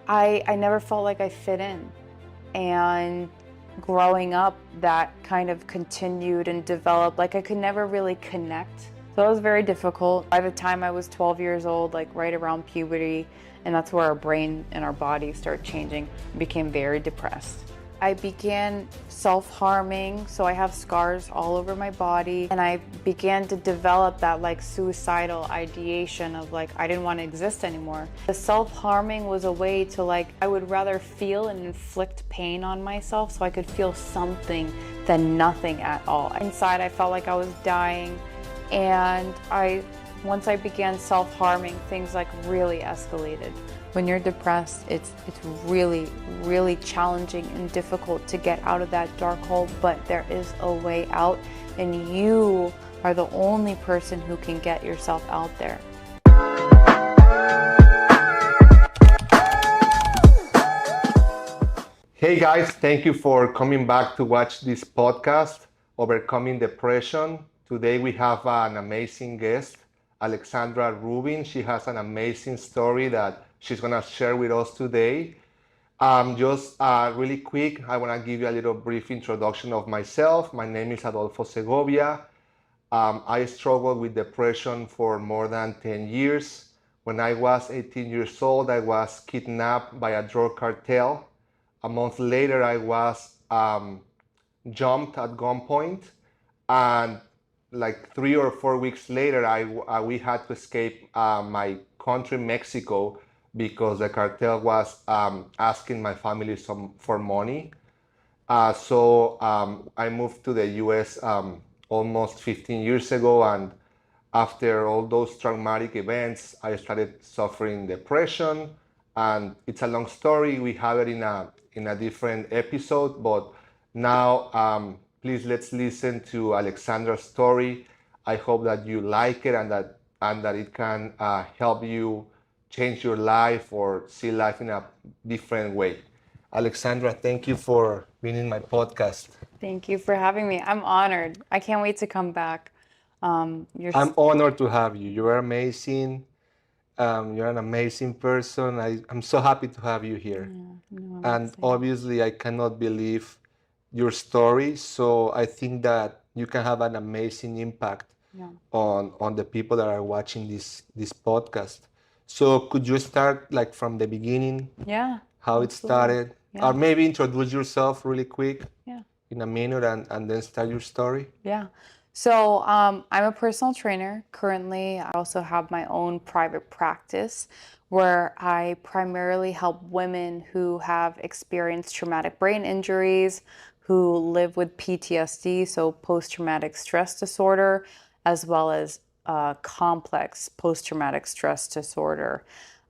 I never felt like I fit in. And growing up, that kind of continued and developed. Like I could never really connect. So it was very difficult. By the time I was 12 years old, like right around puberty, and that's where our brain and our body start changing, I became very depressed. I began self-harming, so I have scars all over my body, and I began to develop that like suicidal ideation of like I didn't want to exist anymore. The self-harming was a way to like I would rather feel and inflict pain on myself so I could feel something than nothing at all. Inside I felt like I was dying, and once I began self-harming, things like really escalated. When you're depressed, it's really, really challenging and difficult to get out of that dark hole, but there is a way out, and you are the only person who can get yourself out there. Hey guys, thank you for coming back to watch this podcast, Overcoming Depression. Today we have an amazing guest, Alexandra Rubin. She has an amazing story that she's gonna share with us today. Just really quick, I wanna give you a little brief introduction of myself. My name is Adolfo Segovia. I struggled with depression for more than 10 years. When I was 18 years old, I was kidnapped by a drug cartel. A month later, I was jumped at gunpoint, and like 3 or 4 weeks later, we had to escape my country, Mexico, because the cartel was asking my family for money. So I moved to the U.S. Almost 15 years ago, and after all those traumatic events, I started suffering depression, and it's a long story. We have it in a different episode, but now please let's listen to Alexandra's story. I hope that you like it and that it can help you change your life or see life in a different way. Alexandra, thank you for being in my podcast. Thank you for having me. I'm honored. I can't wait to come back. I'm honored to have you. You're amazing. You're an amazing person. I'm so happy to have you here. And obviously, I cannot believe your story. So I think that you can have an amazing impact on the people that are watching this podcast. So could you start like from the beginning? Yeah. How it started? Yeah. Or maybe introduce yourself really quick Yeah. in a minute and then start your story? Yeah. So I'm a personal trainer currently. I also have my own private practice where I primarily help women who have experienced traumatic brain injuries, who live with PTSD, so post-traumatic stress disorder, as well as complex post-traumatic stress disorder.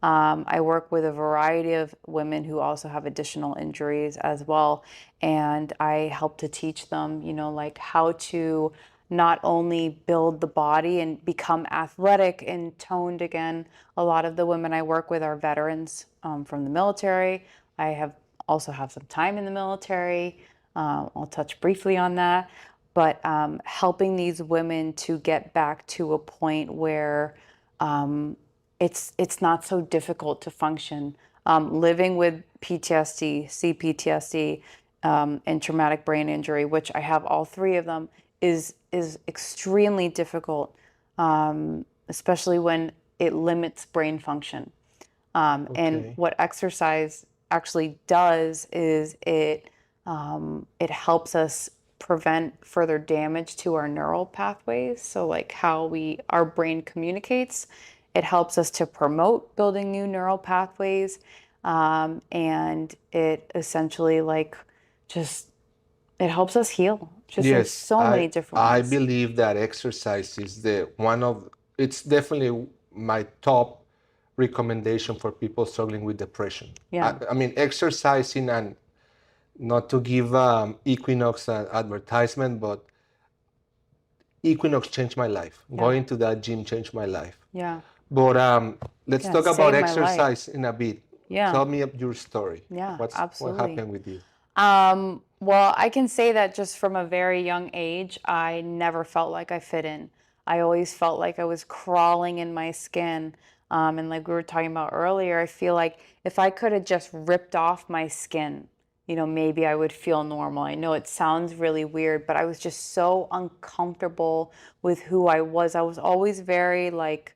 I work with a variety of women who also have additional injuries as well. And I help to teach them, like how to not only build the body and become athletic and toned again. A lot of the women I work with are veterans from the military. I also have some time in the military. I'll touch briefly on that. But helping these women to get back to a point where it's not so difficult to function. Living with PTSD, CPTSD, and traumatic brain injury, which I have all three of them, is extremely difficult, especially when it limits brain function. And what exercise actually does is it helps us prevent further damage to our neural pathways. So like how our brain communicates. It helps us to promote building new neural pathways, and it essentially it helps us heal. Just in so many different I ways. believe that exercise is it's definitely my top recommendation for people struggling with depression. Yeah. I mean, exercising, and not to give Equinox an advertisement, but Equinox changed my life. Going to that gym changed my life. Yeah. But let's talk about saved my exercise in a bit. Yeah. Tell me your story. Yeah, What absolutely. happened with you? Well, I can say that just from a very young age, I never felt like I fit in. I always felt like I was crawling in my skin. And like we were talking about earlier, I feel like if I could have just ripped off my skin, maybe I would feel normal. I know it sounds really weird, but I was just so uncomfortable with who I was. I was always very like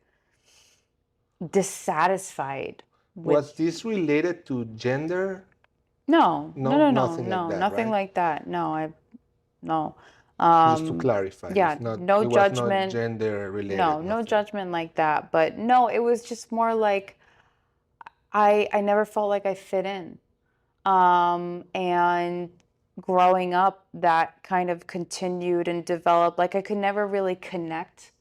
dissatisfied Was with. this related to gender? No, no, No, no, no, nothing like no, that, nothing right? like that. No. Just to Um, clarify, yeah, no it was not judgment. gender related, No, no nothing. judgment like that. But no, it was just more like I never felt like I fit in. And growing up, that kind of continued and developed. Like I could never really connect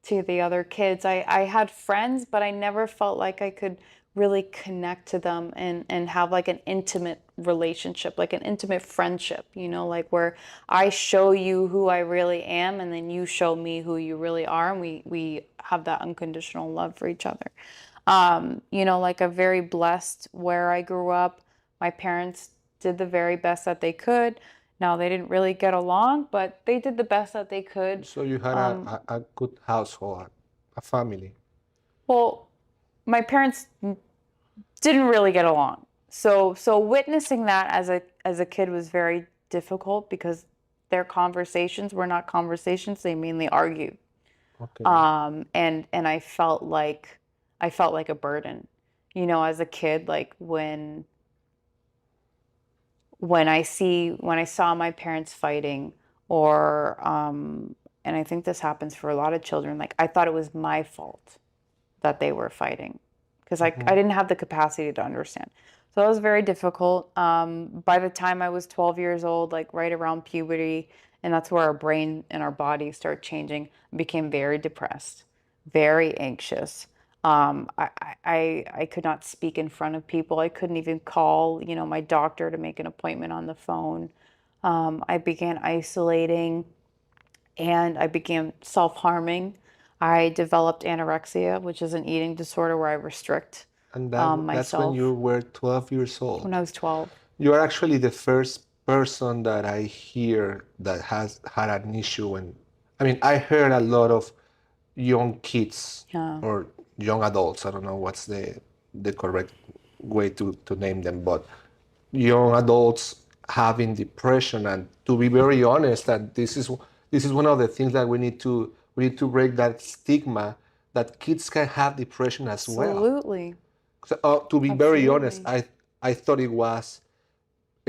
to the other kids. I had friends, but I never felt like I could really connect to them and have like an intimate relationship, like an intimate friendship, like where I show you who I really am and then you show me who you really are, and we have that unconditional love for each other. Like a very blessed where I grew up. My parents did the very best that they could. Now, they didn't really get along, but they did the best that they could. So you had Um, a good household, a family. well, my parents didn't really get along. So witnessing that as a kid was very difficult because their conversations were not conversations. They mainly argued. Okay. And I felt like a burden, as a kid, like when I saw my parents fighting, or and I think this happens for a lot of children, like I thought it was my fault that they were fighting because I didn't have the capacity to understand. So that was very difficult. By the time I was 12 years old, like right around puberty, and that's where our brain and our body start changing, I became very depressed, very anxious. I could not speak in front of people. I couldn't even call, my doctor to make an appointment on the phone. I began isolating and I began self-harming. I developed anorexia, which is an eating disorder where I restrict And that's when you myself were 12 years when old. I was 12. You are actually the first person that I hear that has had an issue when, I mean, I heard a lot of young kids Yeah, or young adults. I don't know what's the correct way to name them, but young adults having depression. And to be very honest, that this is one of the things that we need to break that stigma that kids can have depression as well. absolutely. So, to be very honest, Absolutely. I thought it was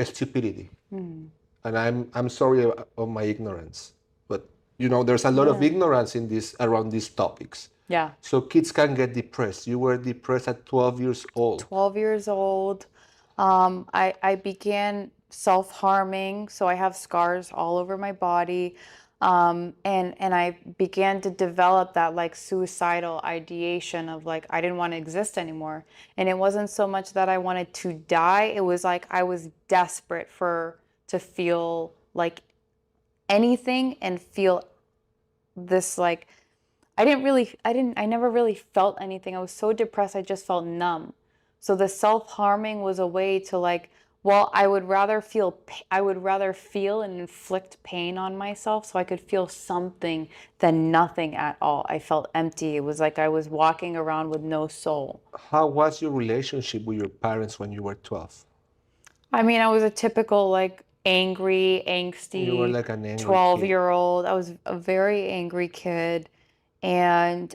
stupidity, Mm. and I'm sorry of my ignorance, but there's a lot of Yeah. ignorance in this around these topics. Yeah. So kids can get depressed. You were depressed at 12 years old. 12 years old. I began self-harming, so I have scars all over my body. And I began to develop that like suicidal ideation of like I didn't want to exist anymore. And it wasn't so much that I wanted to die, it was like I was desperate to feel like anything and feel this like I never really felt anything. I was so depressed, I just felt numb. So the self-harming was a way to like, well, I would rather feel and inflict pain on myself so I could feel something than nothing at all. I felt empty. It was like I was walking around with no soul. How was your relationship with your parents when you were 12? I mean, I was a typical like angry, You were angsty like an angry kid. 12-year-old. I was a very angry kid. And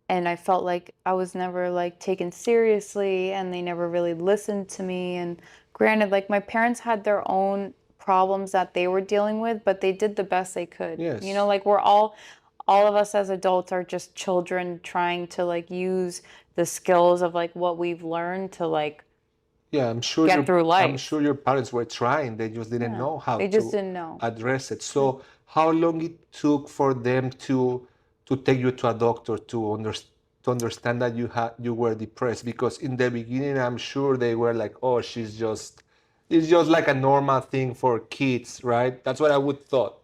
I felt like I was never like taken seriously and they never really listened to me. And granted, like my parents had their own problems that they were dealing with, but they did the best they could. Yes. Like all of us as adults are just children trying to like use the skills of like what we've learned to like Yeah, I'm sure get your through I'm life. sure your parents were trying. They just didn't Yeah. know how They just to didn't know. address it. So how long it took for them to take you to a doctor to understand that you were depressed? Because in the beginning, I'm sure they were like, "Oh, it's just like a normal thing for kids, right?" That's what I would thought.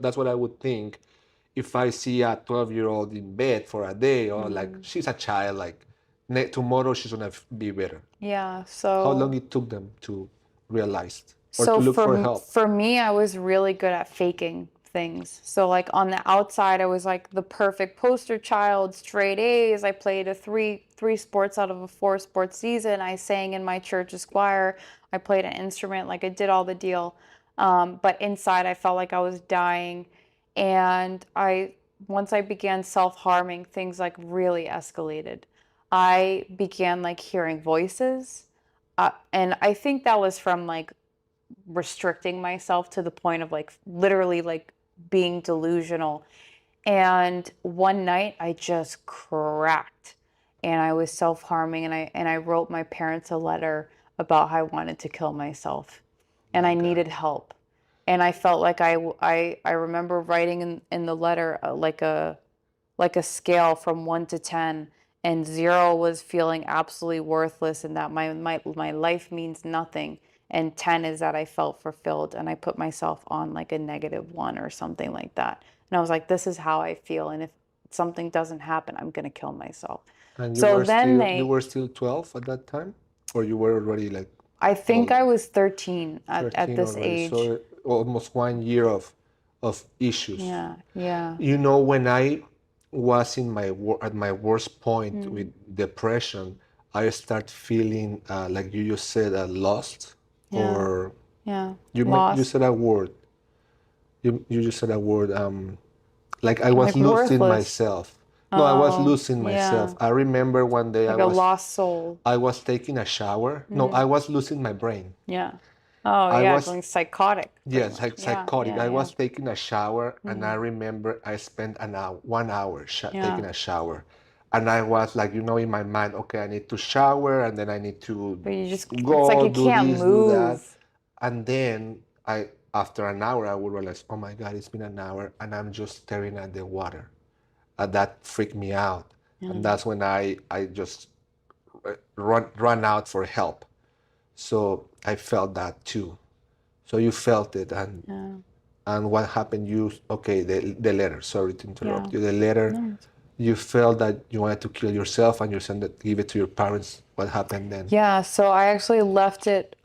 That's what I would think if I see a 12-year-old in bed for a day, or like she's a child, like tomorrow she's gonna be better. Yeah. How long So it took them to realize or So to look for for help? for me, I was really good at faking things. So like on the outside, I was like the perfect poster child, straight A's. I played three sports out of a 4 sport season. I sang in my church's choir. I played an instrument, like I did all the deal. But inside, I felt like I was dying. And once I began self-harming, things like really escalated. I began like hearing voices. And I think that was from like restricting myself to the point of like literally like being delusional. And one night I just cracked and I was self-harming, and I wrote my parents a letter about how I wanted to kill myself and My I God. needed help. And I felt like I remember writing in the letter like a scale from 1 to 10, and 0 was feeling absolutely worthless and that my life means nothing, and 10 is that I felt fulfilled, and I put myself on like a -1 or something like that. And I was like, this is how I feel, and if something doesn't happen, I'm gonna kill myself. And So then you they were still 12 at that time, or you were already like I think I older? was 13 at 13 this already. age. So almost 1 year of issues. Yeah, yeah. You know, when I was in at my worst point with Mm, depression, I start feeling like you just said lost, yeah, or yeah. you Lost. said a word. You just said a word. Like I was Like losing worthless. myself. No, I was Oh, losing myself. yeah. I remember one day Like a lost soul. I was taking a shower. No, I Mm, was losing my brain. yeah. Oh, I yeah, was going psychotic, pretty Yes, much. like Yeah, psychotic. yeah, I yeah. was taking a shower, and I Mm, remember I spent 1 hour yeah. taking a shower, and I was like, in my mind, okay, I need to shower, and then I need to But it's like go you do can't this, do that, move. and then after an hour, I would realize, oh my God, it's been an hour, and I'm just staring at the water. And that freaked me out, and Yeah, that's when I just run out for help. So I felt that too. So you felt it, yeah, and what happened? Okay, the letter. Sorry to yeah. interrupt you. The letter. No. You felt that you wanted to kill yourself, and you sent it, give it to your parents. What happened then? Yeah, so I actually left it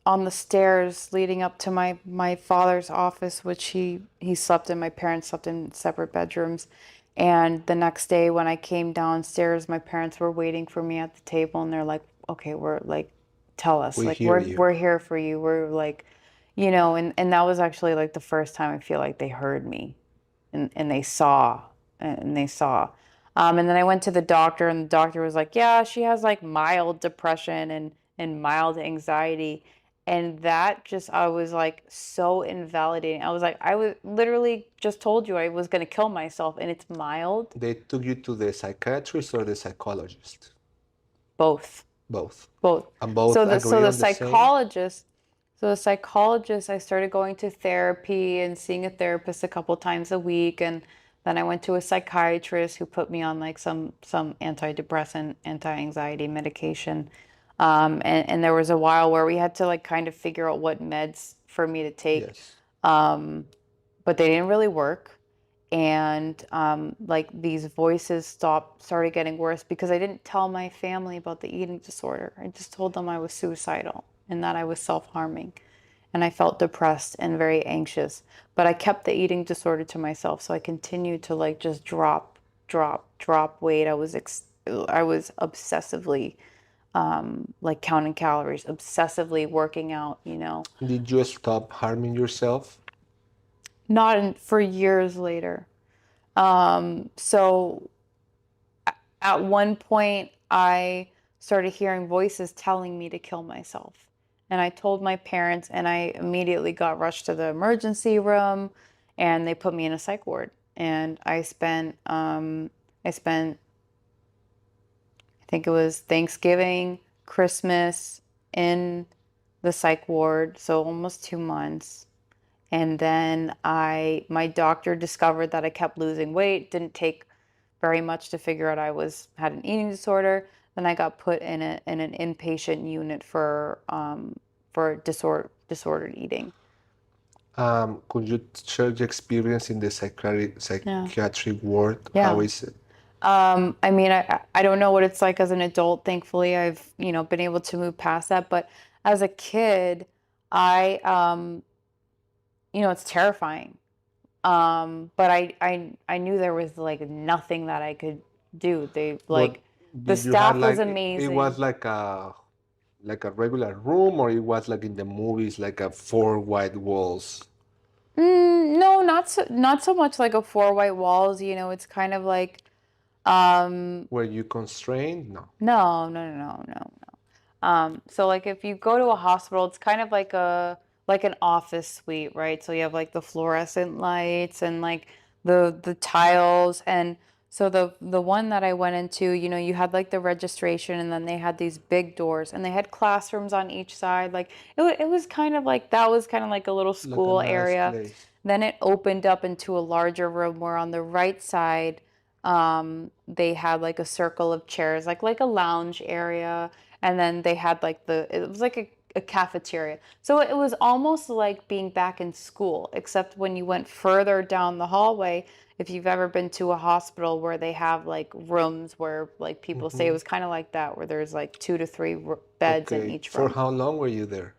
on the stairs leading up to my father's office, which he slept in. My parents slept in separate bedrooms. And the next day when I came downstairs, my parents were waiting for me at the table, and they're like, "Okay, we're like, tell us, We like hear you. we're here for you. We're like, and that was actually like the first time I feel like they heard me, and they saw, and they saw. And then I went to the doctor, and the doctor was like, "Yeah, she has like mild depression and mild anxiety." And that just, I was like so invalidating. I was like, I was literally just told you I was going to kill myself, and it's mild. They took you to the psychiatrist or the psychologist? Both, Both. both. And both agree The on the same? psychologist, I started going to therapy and seeing a therapist a couple times a week, and then I went to a psychiatrist who put me on like some antidepressant, anti-anxiety medication. And there was a while where we had to like kind of figure out what meds for me to take, Yes. but they didn't really work. And like these voices started getting worse because I didn't tell my family about the eating disorder. I just told them I was suicidal and that I was self-harming, and I felt depressed and very anxious. But I kept the eating disorder to myself, so I continued to like just drop weight. I was obsessively like counting calories, obsessively working out. Did you stop harming yourself? For years later. So at one point, I started hearing voices telling me to kill myself. And I told my parents, and I immediately got rushed to the emergency room, and they put me in a psych ward. And I think it was Thanksgiving, Christmas in the psych ward, so almost 2 months. And then my doctor discovered that I kept losing weight, didn't take very much to figure out had an eating disorder. Then I got put in an inpatient unit for disordered eating. Could you share your experience in the Yeah. psychiatric ward? How Yeah. is it? I mean, I don't know what it's like as an adult. Thankfully, I've, been able to move past that. But as a kid, I it's terrifying. But I knew there was like nothing that I could do. They But like the did you have staff was like it was amazing. like a regular room, or it was like in the movies, like a four white walls No, not so much like a four white walls, it's kind of like where you constrained? No. no, no, no, no, no, no. So like if you go to a hospital, it's kind of like an office suite, right? So you have like the fluorescent lights and like the tiles, and so the one that I went into, you had like the registration, and then they had these big doors, and they had classrooms on each side. Like it was kind of like that was kind of like a little Like a school nice area. place. Then it opened up into a larger room where on the right side, they had like a circle of chairs, like a lounge area, and then they had like it was like a cafeteria. So it was almost like being back in school, except when you went further down the hallway, if you've ever been to a hospital where they have like rooms where like people say it Hmm. was kind of like that, where there's like 2 to 3 beds in Okay. each For room. how long were you there?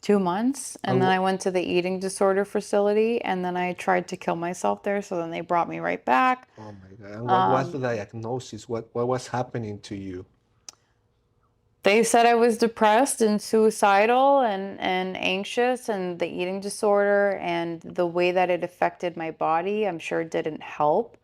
2 months, and And then I went to the eating disorder facility, and then I tried to kill myself there, so then they brought me right back. oh my God. And what was the Um, diagnosis? What was happening to you? They said I was depressed and suicidal and anxious, and the eating disorder and the way that it affected my body, I'm sure didn't help.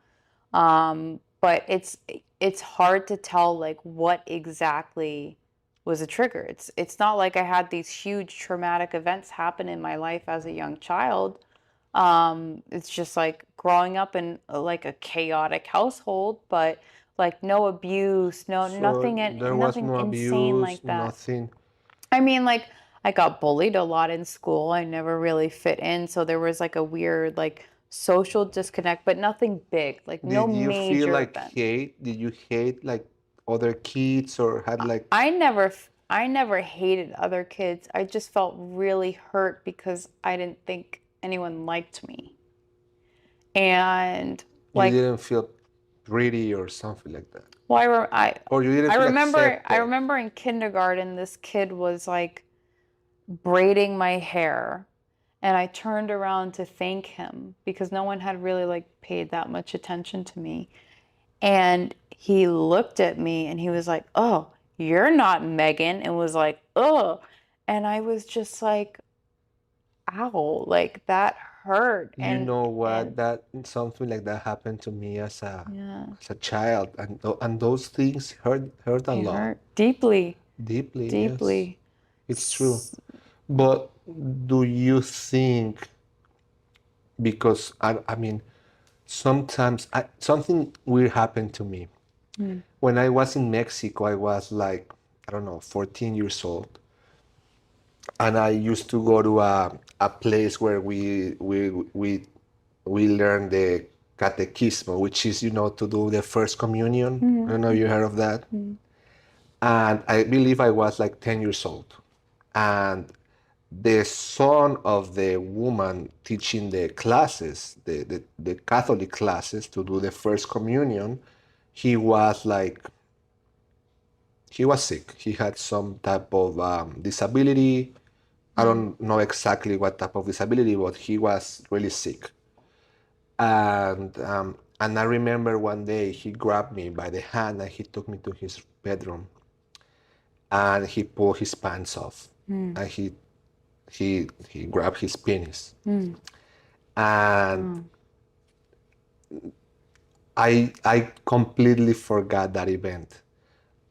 But it's hard to tell like what exactly was a trigger. It's not like I had these huge traumatic events happen in my life as a young child. It's just like growing up in like a chaotic household, but like no abuse, no So nothing there was nothing no insane abuse, like that. nothing. I mean, like I got bullied a lot in school. I never really fit in, so there was like a weird like social disconnect, but nothing big, like no Did you feel major like event. hate? Did you hate like other kids or had like I never hated other kids. I just felt really hurt because I didn't think anyone liked me. And you like didn't feel pretty or something like that? well, Or you didn't I feel remember I accepted? remember in kindergarten this kid was like braiding my hair, and I turned around to thank him because no one had really like paid that much attention to me. And he looked at me and he was like, "Oh, you're not Megan," and was like, "Oh." And I was just like, "Ow, like that hurt." You And know what? and That something like that happened to me yeah, as a child, and those things hurt a it lot, hurt deeply, deeply. Yes, deeply. it's true. But do you think, because I mean, sometimes something weird happened to me Mm. when I was in Mexico. I was like, I don't know, 14 years old, and I used to go to a place where we learn the catechismo, which is, to do the first communion. I don't know if you heard of that. Mm. And I believe I was like 10 years old. And the son of the woman teaching the classes, the Catholic classes to do the first communion, he was like, he was sick. He had some type of disability. I don't know exactly what type of disability, but he was really sick. And I remember one day he grabbed me by the hand and he took me to his bedroom and he pulled his pants off Mm. and he grabbed his penis. Mm. And Mm. I completely forgot that event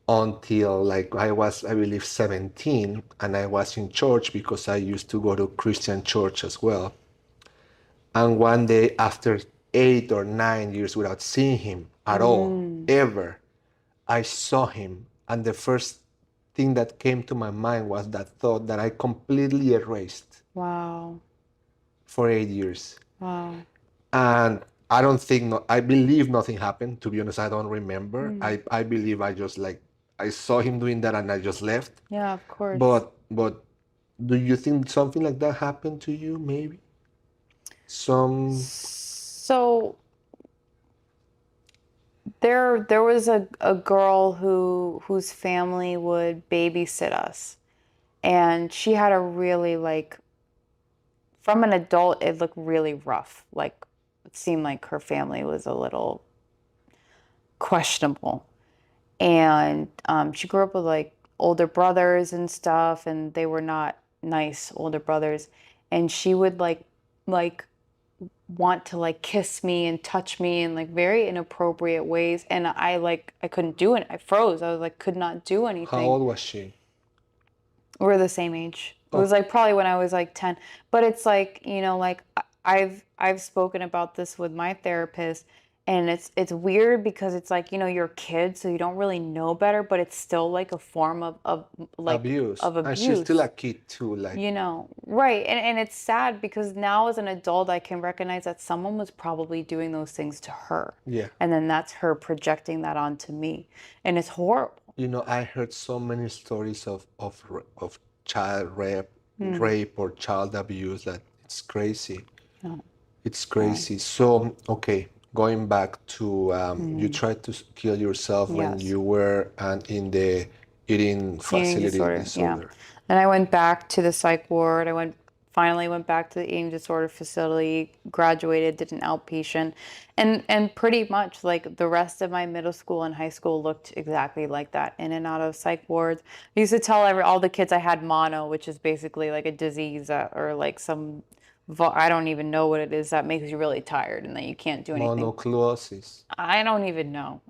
until like I was, I believe, 17, and I was in church because I used to go to Christian church as well. And one day, after 8 or 9 years without seeing him at all, Mm. ever, I saw him. And the first thing that came to my mind was that thought that I completely erased Wow. for 8 years. Wow. And I don't think, no, I believe nothing happened. To be honest, I don't remember. Mm. I believe I just like, I saw him doing that and I just left. Yeah, of course. But do you think something like that happened to you, maybe? Some, So there was a girl whose family would babysit us, and she had a really like from an adult, it looked really rough. Like, it seemed like her family was a little questionable. And she grew up with like older brothers and stuff, and they were not nice older brothers. And she would like want to like kiss me and touch me in like very inappropriate ways. And I couldn't do it. I froze. I was like, could not do How anything. old was she? We're the same age. It was Oh, like probably when I was like 10. But it's like, like I've spoken about this with my therapist, and it's weird because it's like, you're a kid, so you don't really know better, but it's still like a form of like abuse. of And she's still a abuse. kid too. Like, Right. And it's sad because now as an adult I can recognize that someone was probably doing those things to her. yeah. And then that's her projecting that onto me. And it's horrible. I heard so many stories of child rape or child abuse that it's crazy. Oh, It's yeah. crazy. So, okay, going back to you tried to kill yourself when Yes. you were in the eating Eating facility disorder, yeah. disorder. Then I went back to the psych ward. Finally went back to the eating disorder facility, graduated, did an outpatient, and pretty much like the rest of my middle school and high school looked exactly like that, in and out of psych wards. I used to tell all the kids I had mono, which is basically like a disease or like some, I don't even know what it is that makes you really tired and that you can't do anything. Monocleosis. I don't even know.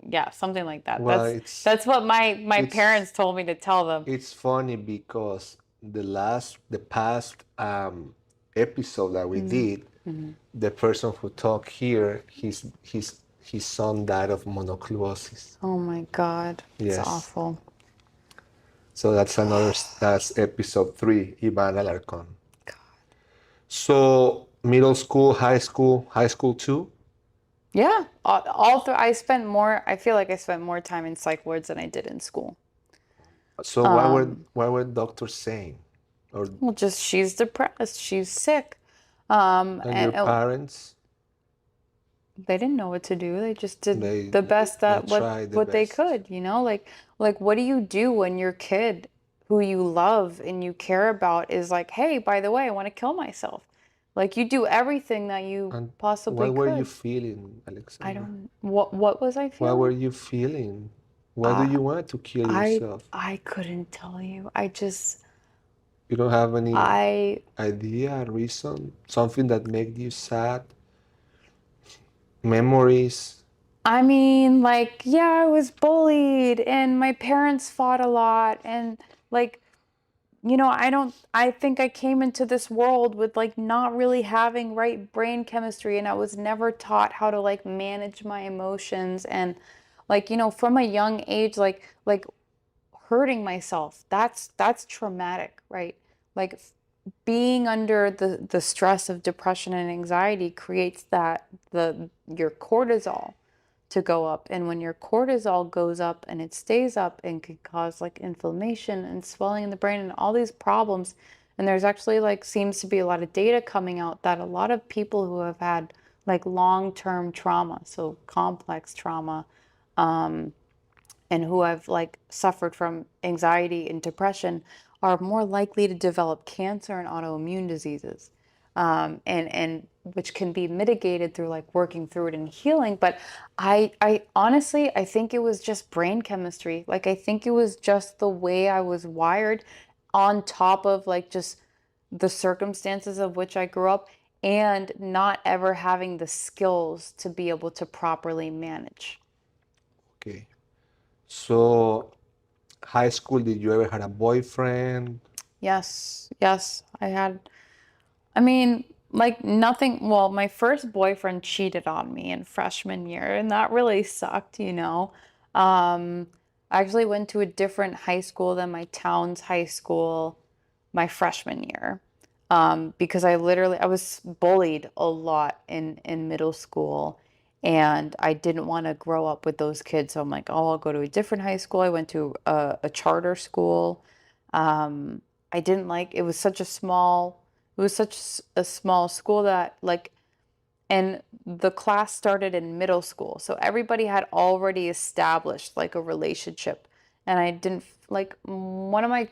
Yeah, something like that. Well, That's what my it's parents told me to tell them. it's funny because the past episode that we did, the person who talked here, his son died of monocleosis. Oh my God, it's Yes. awful. So that's episode 3, Ivan Alarcon. So middle school, high school too. Yeah, all through. I feel like I spent more time in psych wards than I did in school. So what were doctors saying? Or Well, just she's depressed, she's sick, and your and parents, they didn't know what to do. They just did they the best they that tried the what they best. could, like what do you do when your kid who you love and you care about is like, "Hey, by the way, I want to kill myself." Like you do everything that you And possibly what were you could. feeling, I Alexandra? don't what was I What were feeling? you feeling? Why do I you want to kill I yourself? I couldn't tell you. You don't have any I idea, reason, something that made you sad, memories. I mean, like, yeah, I was bullied and my parents fought a lot and like I think I came into this world with like not really having right brain chemistry, and I was never taught how to like manage my emotions, and like, from a young age, like hurting myself, that's traumatic, right? Like being under the stress of depression and anxiety creates your cortisol to go up. And when your cortisol goes up and it stays up and can cause like inflammation and swelling in the brain and all these problems. And there's actually like seems to be a lot of data coming out that a lot of people who have had like long-term trauma, so complex trauma, and who have like suffered from anxiety and depression are more likely to develop cancer and autoimmune diseases, and which can be mitigated through like working through it and healing. But I honestly, I think it was just brain chemistry. Like I think it was just the way I was wired, on top of like just the circumstances of which I grew up, and not ever having the skills to be able to properly manage. Okay. So high school, did you ever had a boyfriend? Yes, I mean, like nothing. Well, my first boyfriend cheated on me in freshman year, and that really sucked. I actually went to a different high school than my town's high school my freshman year, because I was bullied a lot in middle school, and I didn't want to grow up with those kids. So I'm like, oh, I'll go to a different high school. I went to a charter school. I didn't like it was such a small it was such a small school that like, and the class started in middle school, so everybody had already established like a relationship, and I didn't like one of my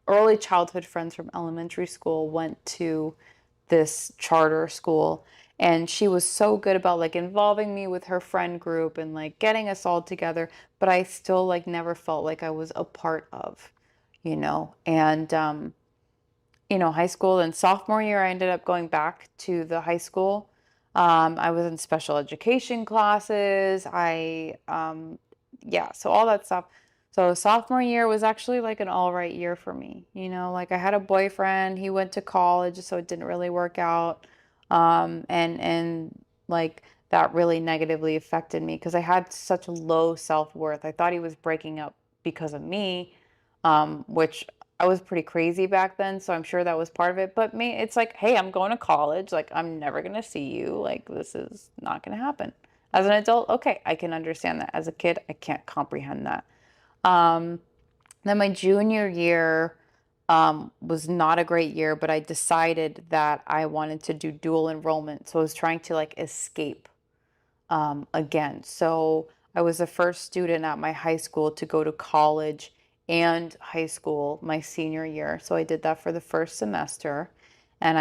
early childhood friends from elementary school went to this charter school. And she was so good about like involving me with her friend group and like getting us all together, but I still like never felt like I was a part of, And high school and sophomore year, I ended up going back to the high school. I was in special education classes. Yeah, so all that stuff. So sophomore year was actually like an all right year for me. Like I had a boyfriend, he went to college, so it didn't really work out. And like that really negatively affected me because I had such low self-worth. I thought he was breaking up because of me, which I was pretty crazy back then, so I'm sure that was part of it. But me, it's like, hey, I'm going to college. Like, I'm never going to see you. Like, this is not going to happen. As an adult, okay, I can understand that. As a kid, I can't comprehend that. Um, then my junior year was not a great year, but I decided that I wanted to do dual enrollment. So I was trying to like escape again. So I was the first student at my high school to go to college and high school my senior year. So I did that for the first semester. And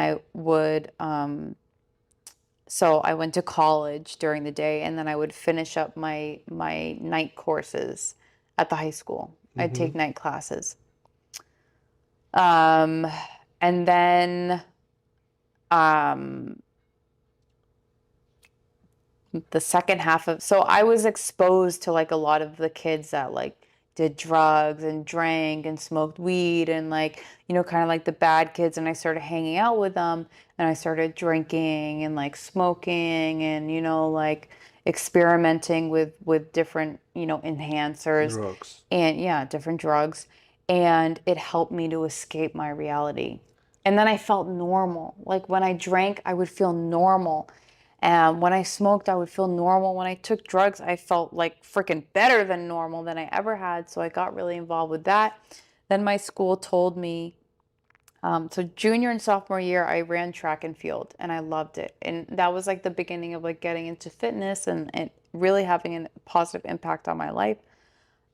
so I went to college during the day, and then I would finish up my night courses at the high school. I'd take night classes. Um, and then the second half of so I was exposed to like a lot of the kids that like did drugs and drank and smoked weed and like kind of like the bad kids, and I started hanging out with them, and I started drinking and like smoking and like experimenting with different enhancers Drugs. and yeah, different drugs, and it helped me to escape my reality. And then I felt normal. Like when I drank, I would feel normal. And when I smoked, I would feel normal. When I took drugs, I felt like freaking better than normal than I ever had. So I got really involved with that. Then my school told me, so junior and sophomore year, I ran track and field and I loved it. And that was like the beginning of like getting into fitness and really having a positive impact on my life.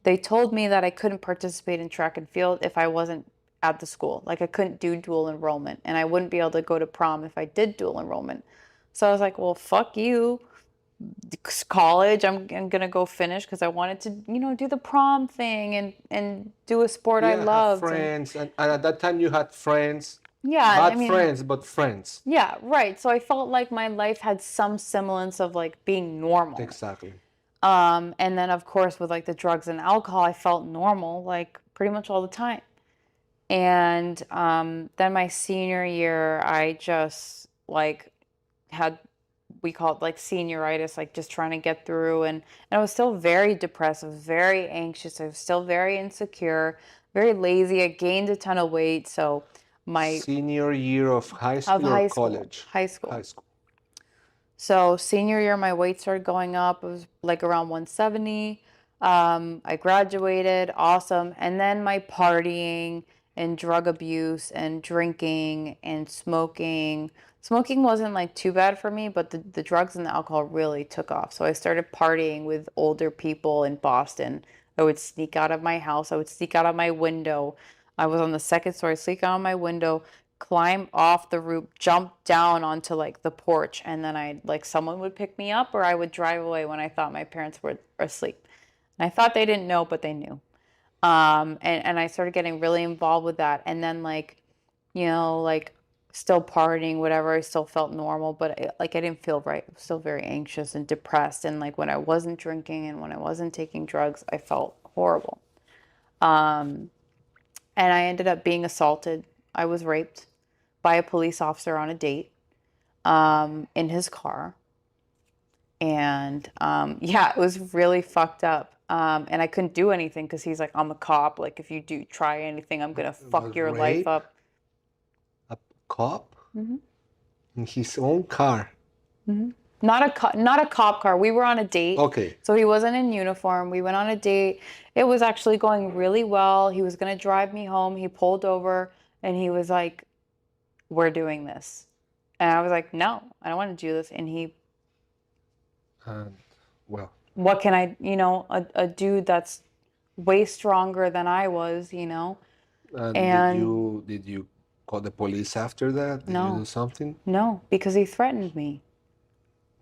They told me that I couldn't participate in track and field if I wasn't at the school. Like I couldn't do dual enrollment and I wouldn't be able to go to prom if I did dual enrollment. So I was like, well, fuck you, college. I'm gonna go finish because I wanted to, do the prom thing and do a sport I Yeah, have loved. And friends, and at that time you had friends, yeah, I bad mean, friends, but friends. yeah, right. So I felt like my life had some semblance of like being normal. Exactly. And then of course with like the drugs and alcohol, I felt normal like pretty much all the time. And then my senior year, I just like had, we call it like senioritis, like just trying to get through. And I was still very depressed. I was very anxious. I was still very insecure, very lazy. I gained a ton of weight. So my, Senior year of high of school or high school, college? high High school. school. So senior year, my weight started going up. It was like around 170. I graduated, awesome. And then my partying and drug abuse and drinking and smoking. Smoking wasn't like too bad for me, but the drugs and the alcohol really took off. So I started partying with older people in Boston. I would sneak out of my house. I would sneak out of my window. I was on the second story, sneak out of my window, climb off the roof, jump down onto like the porch, and then I like someone would pick me up or I would drive away when I thought my parents were asleep. And I thought they didn't know, but they knew. And I started getting really involved with that. And then like still partying, whatever, I still felt normal, but like I didn't feel right. I was still very anxious and depressed. And like when I wasn't drinking and when I wasn't taking drugs, I felt horrible. Um, and I ended up being assaulted. I was raped by a police officer on a date in his car. And yeah, it was really fucked up. And I couldn't do anything because he's like, I'm a cop. Like, if you do try anything, I'm going to fuck your life Rape up. a cop Mm-hmm. in his own car. Mm-hmm. Not a cop car. We were on a date. Okay. So he wasn't in uniform. We went on a date. It was actually going really well. He was going to drive me home. He pulled over and he was like, we're doing this. And I was like, no, I don't want to do this. And he, And well, what can I, a dude that's way stronger than I was, and and did you call the police after that? Did you do No, something? no, because he threatened me.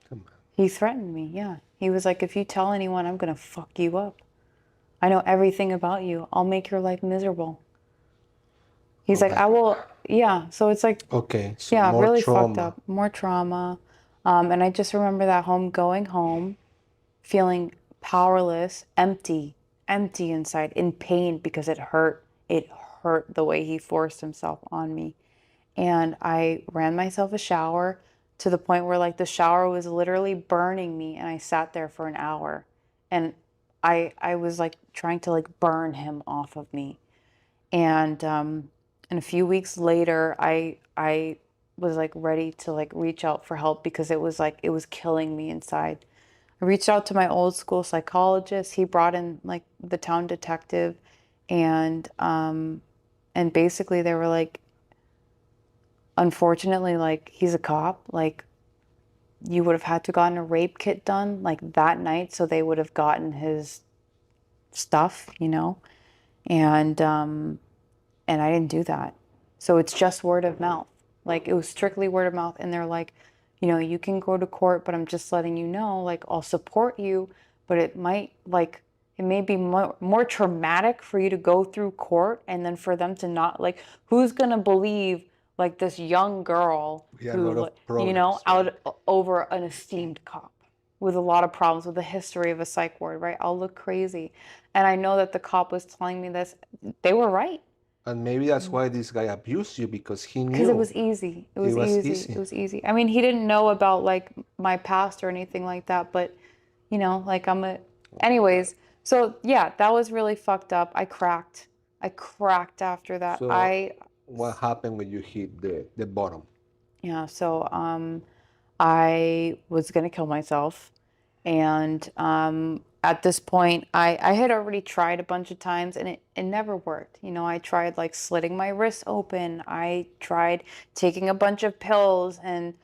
Come on. He threatened me, yeah. He was like, if you tell anyone, I'm gonna fuck you up. I know everything about you. I'll make your life miserable. He's Oh like, my I God. will, yeah. So it's like, Okay, so yeah, more really fucked trauma. up, more trauma. And I just remember that going home, feeling powerless, empty inside, in pain because it hurt. It hurt the way he forced himself on me. And I ran myself a shower to the point where like the shower was literally burning me, and I sat there for an hour. And I was like trying to like burn him off of me. And a few weeks later, I was like ready to like reach out for help because it was like it was killing me inside. I reached out to my old school psychologist. He brought in like the town detective, and basically they were like, unfortunately, like he's a cop, like you would have had to gotten a rape kit done like that night, so they would have gotten his stuff, and I didn't do that. So it's just word of mouth. Like it was strictly word of mouth. And they're like, you can go to court, but I'm just letting you know, like, I'll support you, but it may be more traumatic for you to go through court and then for them to not, like, who's going to believe like this young girl We had a who, lot of problems, right? out over an esteemed cop with a lot of problems, with a history of a psych ward, right? I'll look crazy. And I know that the cop was telling me this. They were right. And maybe that's why this guy abused you because he Because it knew was easy. It it was was easy. It easy. was easy. I mean, he didn't know about like my past or anything like that, but like Oh my God. anyways, so yeah, that was really fucked up. I cracked. I cracked after that. So what happened when you hit the bottom? Yeah, so I was gonna kill myself. And at this point, I had already tried a bunch of times, and it never worked. I tried like slitting my wrists open. I tried taking a bunch of pills, and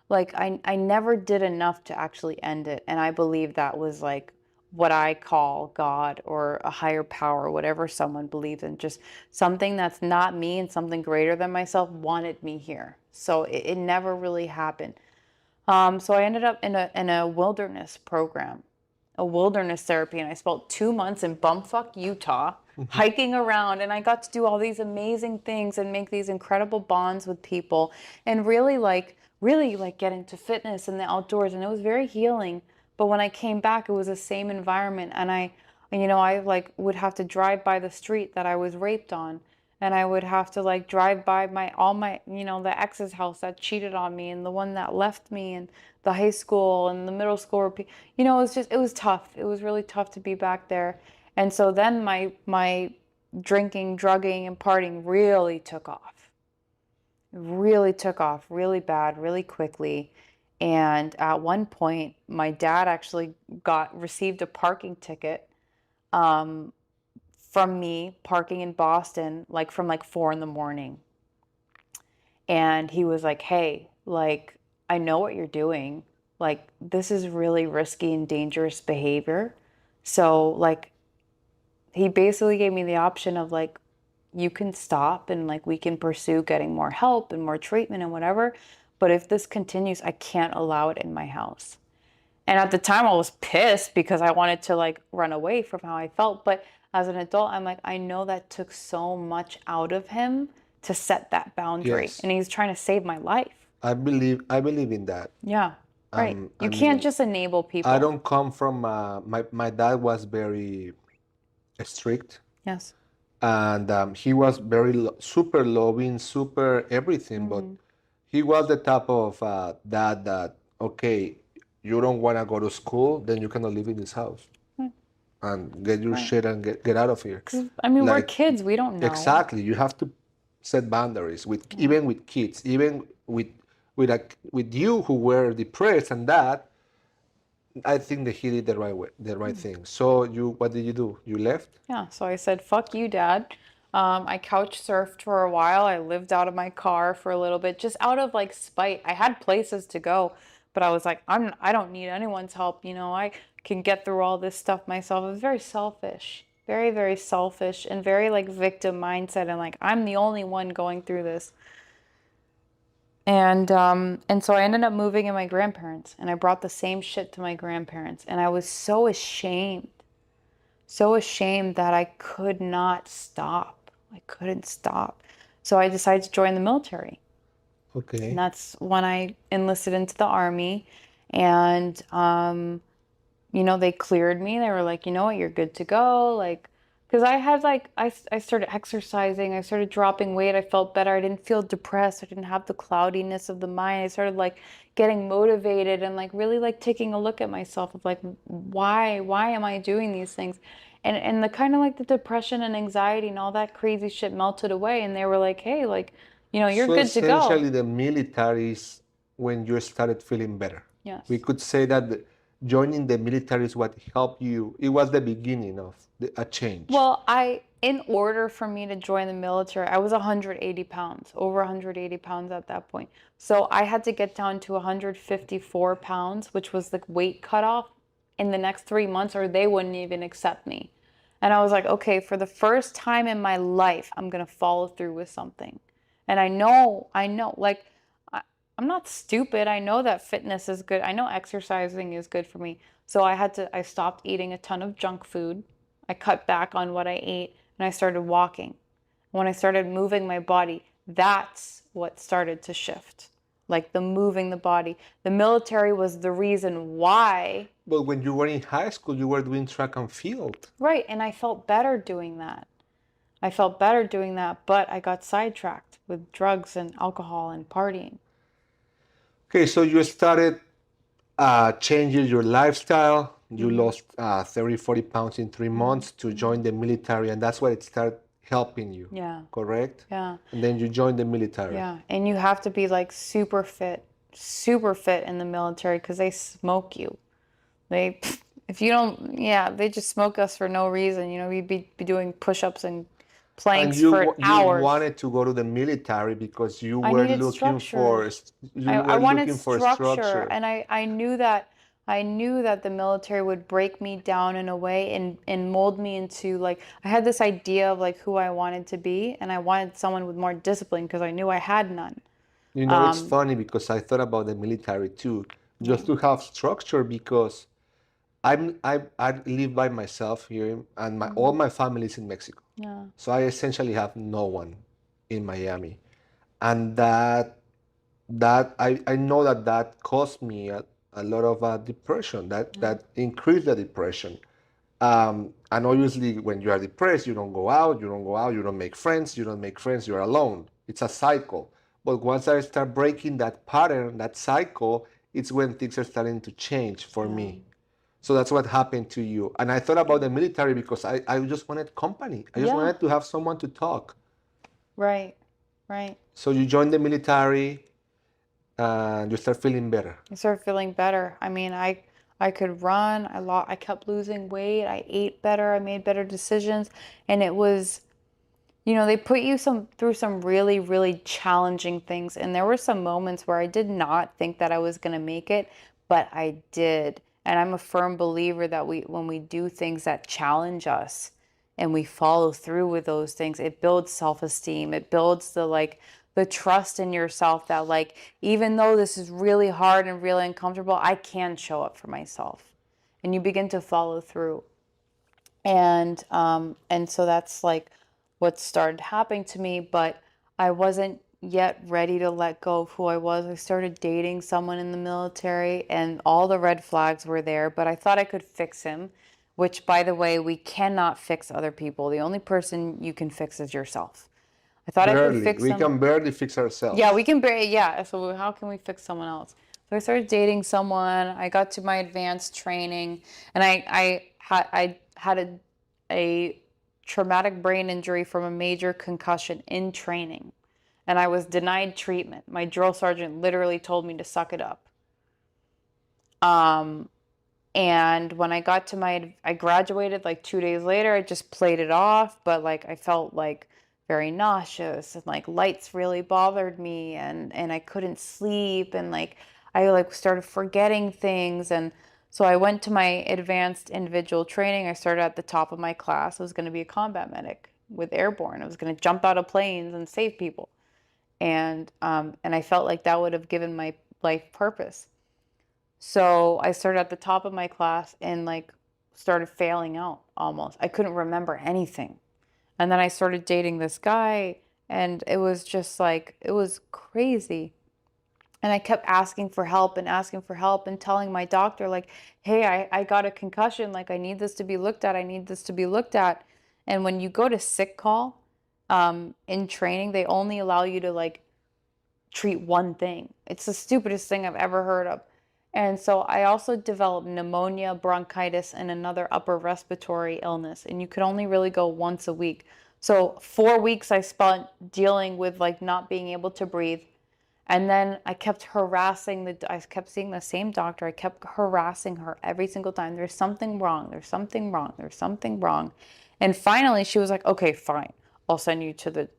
like I never did enough to actually end it. And I believe that was like what I call God or a higher power, whatever someone believes in, just something that's not me and something greater than myself wanted me here. So it never really happened. So I ended up in a wilderness program, a wilderness therapy, and I spent 2 months in bumfuck Utah, hiking around, and I got to do all these amazing things and make these incredible bonds with people, and really like get into fitness and the outdoors, and it was very healing. But when I came back, it was the same environment, and I like would have to drive by the street that I was raped on, and I would have to like drive by the ex's house that cheated on me, and the one that left me, and the high school and the middle school. It was tough. It was really tough to be back there. And so then my drinking, drugging, and partying really took off. Really took off really bad, really quickly. And at one point, my dad actually received a parking ticket um, from me parking in Boston, like from like 4 in the morning. And he was like, hey, like, I know what you're doing. Like, this is really risky and dangerous behavior. So, like, he basically gave me the option of, like, you can stop and, like, we can pursue getting more help and more treatment and whatever. But if this continues, I can't allow it in my house. And at the time, I was pissed because I wanted to, like, run away from how I felt. But as an adult, I'm like, I know that took so much out of him to set that boundary. Yes, And he's trying to save my life. I believe in that. Yeah, right. I You can't mean, just enable I people. don't come from my dad was very strict, Yes. and he was very super loving, super everything, but Hmm. he was the type of dad that, okay, you don't want to go to school, then you cannot live in this house Right. and get your Right. shit and get out of here. 'Cause, I mean, we're Like, kids. We don't know. exactly, you have to set boundaries with Yeah. even with kids, even with you who were depressed and that. I think that he did the right way, the right thing. So what did you do? You left? Yeah, so I said, fuck you, Dad. I couch surfed for a while. I lived out of my car for a little bit, just out of like spite. I had places to go, but I was like, I don't need anyone's help. I can get through all this stuff myself. It was very selfish. very, very selfish and very like victim mindset and like I'm the only one going through this. And so I ended up moving in my grandparents and I brought the same shit to my grandparents and I was so ashamed that I could not stop. I couldn't stop. So I decided to join the military. And Okay. that's when I enlisted into the army and you know, they cleared me. They were like, you know what, you're good to go. Like, because I had like, I started exercising. I started dropping weight. I felt better. I didn't feel depressed. I didn't have the cloudiness of the mind. I started like getting motivated and like really like taking a look at myself of like, why am I doing these things? And the kind of like the depression and anxiety and all that crazy shit melted away. And they were like, hey, like, you know, you're So good to go. essentially, the military is when you started feeling better. We Yes. could say that joining the military is what helped you. It was the beginning of a change. Well, in order for me to join the military, I was 180 pounds, over 180 pounds at that point. So I had to get down to 154 pounds, which was the weight cutoff in the next 3 months, or they wouldn't even accept me. And I was like, okay, for the first time in my life, I'm going to follow through with something. And I know, like, I, I'm not stupid. I know that fitness is good. I know exercising is good for me. So I stopped eating a ton of junk food. I cut back on what I ate and I started walking. When I started moving my body, that's what started to shift. Like the moving the body. The military was the reason why. But when you were in high school, you were doing track and field. Right. And I felt better doing that. I felt better doing that, but I got sidetracked with drugs and alcohol and partying. Okay, so you started changing your lifestyle. You lost 30, 40 pounds in 3 months to join the military, and that's why it started helping you, Yeah. correct? Yeah. And then you joined the military. Yeah. And you have to be like super fit in the military because they smoke you. They, if you don't, yeah, they just smoke us for no reason. You know, we'd be doing push-ups and And planks for you hours. wanted to go to the military because I needed structure. I wanted looking for structure, structure. and I knew that the military would break me down in a way and mold me into like I had this idea of like who I wanted to be, and I wanted someone with more discipline because I knew I had none. You know, it's funny because I thought about the military too, Yeah. just to have structure because I live by myself here, and all my family is in Mexico. Yeah. So I essentially have no one in Miami, and I know that caused me a lot of depression. That increased the depression. And obviously, when you are depressed, you don't go out, you don't make friends, you're alone. It's a cycle. But once I start breaking that pattern, that cycle, it's when things are starting to change for me. So that's what happened to you. And I thought about the military because I just wanted company. I just Yeah. wanted to have someone to talk. Right. Right. So you joined the military and you start feeling better. I started feeling better. I mean, I could run. I kept losing weight. I ate better. I made better decisions, and it was, you know, they put you through some really, really challenging things. And there were some moments where I did not think that I was going to make it, but I did. And I'm a firm believer that when we do things that challenge us and we follow through with those things, it builds self-esteem. It builds the trust in yourself that like, even though this is really hard and really uncomfortable, I can show up for myself. And you begin to follow through. And so that's like what started happening to me, but I wasn't yet ready to let go of who I was. I started dating someone in the military and all the red flags were there, but I thought I could fix him, which by the way, we cannot fix other people. The only person you can fix is yourself. I thought I could Barely. fix We him. can barely fix ourselves. Yeah, we can barely, yeah. So how can we fix someone else? So I started dating someone. I got to my advanced training, and I had a traumatic brain injury from a major concussion in training, and I was denied treatment. My drill sergeant literally told me to suck it up. And when I got to I graduated like 2 days later. I just played it off, but like I felt like very nauseous and like lights really bothered me and I couldn't sleep and like I like started forgetting things and So I went to my advanced individual training. I started at the top of my class. I was going to be a combat medic with airborne. I was going to jump out of planes and save people. And I felt like that would have given my life purpose. So I started at the top of my class and like started failing out almost. I couldn't remember anything. And then I started dating this guy, and it was just like, it was crazy. And I kept asking for help and telling my doctor, like, hey, I got a concussion. Like, I need this to be looked at. I need this to be looked at. And when you go to sick call in training, they only allow you to like treat one thing. It's the stupidest thing I've ever heard of. And so I also developed pneumonia, bronchitis, and another upper respiratory illness. And you could only really go once a week. So 4 weeks I spent dealing with like not being able to breathe. And then I kept I kept seeing the same doctor. I kept harassing her every single time. There's something wrong. There's something wrong. There's something wrong. And finally she was like, okay, fine. I'll send you to the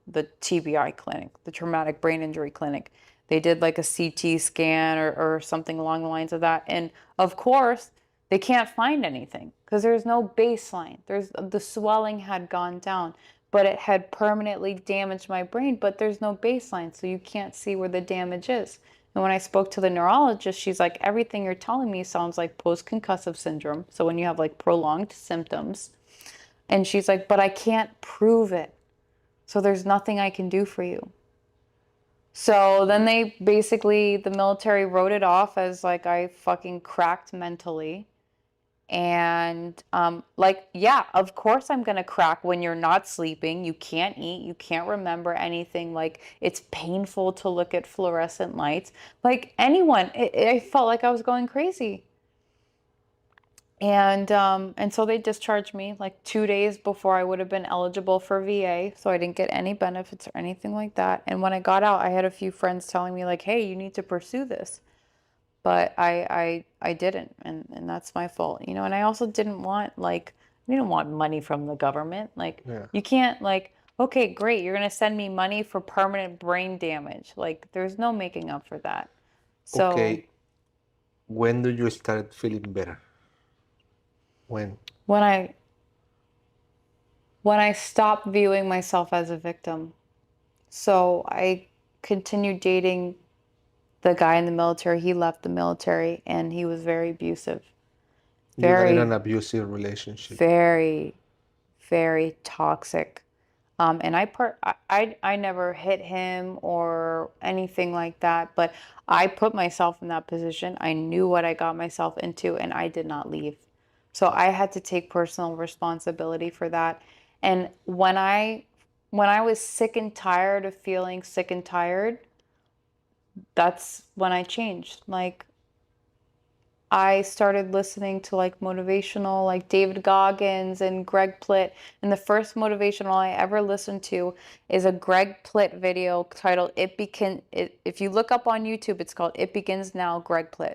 TBI clinic, the traumatic brain injury clinic. They did like a CT scan or something along the lines of that. And of course, they can't find anything because there's no baseline. The swelling had gone down, but it had permanently damaged my brain, but there's no baseline, so you can't see where the damage is. And when I spoke to the neurologist, she's like, everything you're telling me sounds like post-concussive syndrome. So when you have like prolonged symptoms, and she's like, but I can't prove it. So there's nothing I can do for you. So then the military wrote it off as like I fucking cracked mentally. And like, yeah, of course I'm gonna crack when you're not sleeping. You can't eat, you can't remember anything. Like, it's painful to look at fluorescent lights. Like anyone, I felt like I was going crazy. And so they discharged me like 2 days before I would have been eligible for VA. So I didn't get any benefits or anything like that. And when I got out, I had a few friends telling me like, hey, you need to pursue this. But I didn't, and that's my fault, you know. And I also didn't want money from the government. Like, Yeah. you can't like, okay, great, you're gonna send me money for permanent brain damage. Like, there's no making up for that. So Okay. When do you start feeling better? When? when I stopped viewing myself as a victim. So I continued dating the guy in the military. He left the military and he was very abusive. You got in an Very, abusive relationship. very, very toxic. And I never hit him or anything like that, but I put myself in that position. I knew what I got myself into, and I did not leave. So I had to take personal responsibility for that. And when I was sick and tired of feeling sick and tired, that's when I changed. Like, I started listening to like motivational, like David Goggins and Greg Plitt. And the first motivational I ever listened to is a Greg Plitt video titled if you look up on YouTube, it's called It Begins Now, Greg Plitt.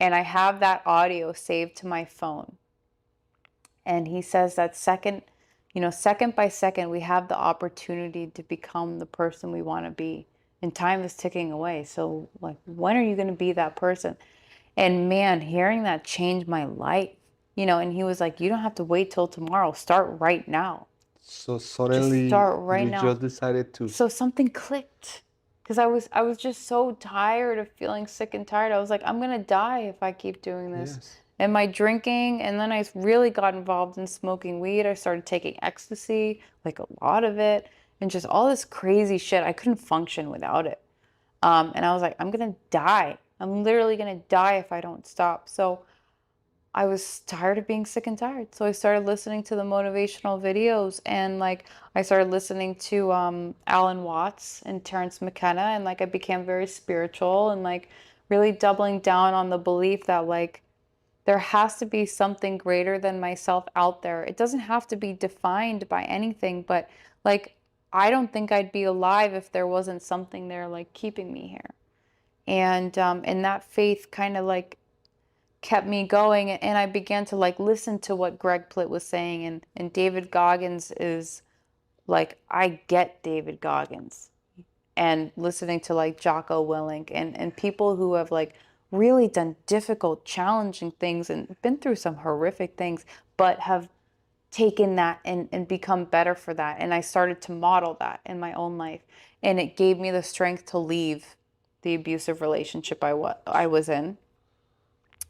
And I have that audio saved to my phone. And he says that second by second, we have the opportunity to become the person we want to be. And time is ticking away. So like, when are you going to be that person? And man, hearing that changed my life, you know. And he was like, you don't have to wait till tomorrow. Start right now. So Just suddenly start right you now. just decided to. So something clicked because I was just so tired of feeling sick and tired. I was like, I'm going to die if I keep doing this. Yes. And my drinking, and then I really got involved in smoking weed. I started taking ecstasy, like a lot of it, and just all this crazy shit. I couldn't function without it. And I was like, I'm going to die. I'm literally going to die if I don't stop. So I was tired of being sick and tired. So I started listening to the motivational videos, and like I started listening to Alan Watts and Terrence McKenna, and like I became very spiritual and like really doubling down on the belief that like there has to be something greater than myself out there. It doesn't have to be defined by anything, but like I don't think I'd be alive if there wasn't something there like keeping me here. And that faith kind of like kept me going, and I began to like listen to what Greg Plitt was saying, and David Goggins is like, I get David Goggins, and listening to like Jocko Willink and people who have like really done difficult, challenging things and been through some horrific things, but have taken that and become better for that. And I started to model that in my own life. And it gave me the strength to leave the abusive relationship I was in,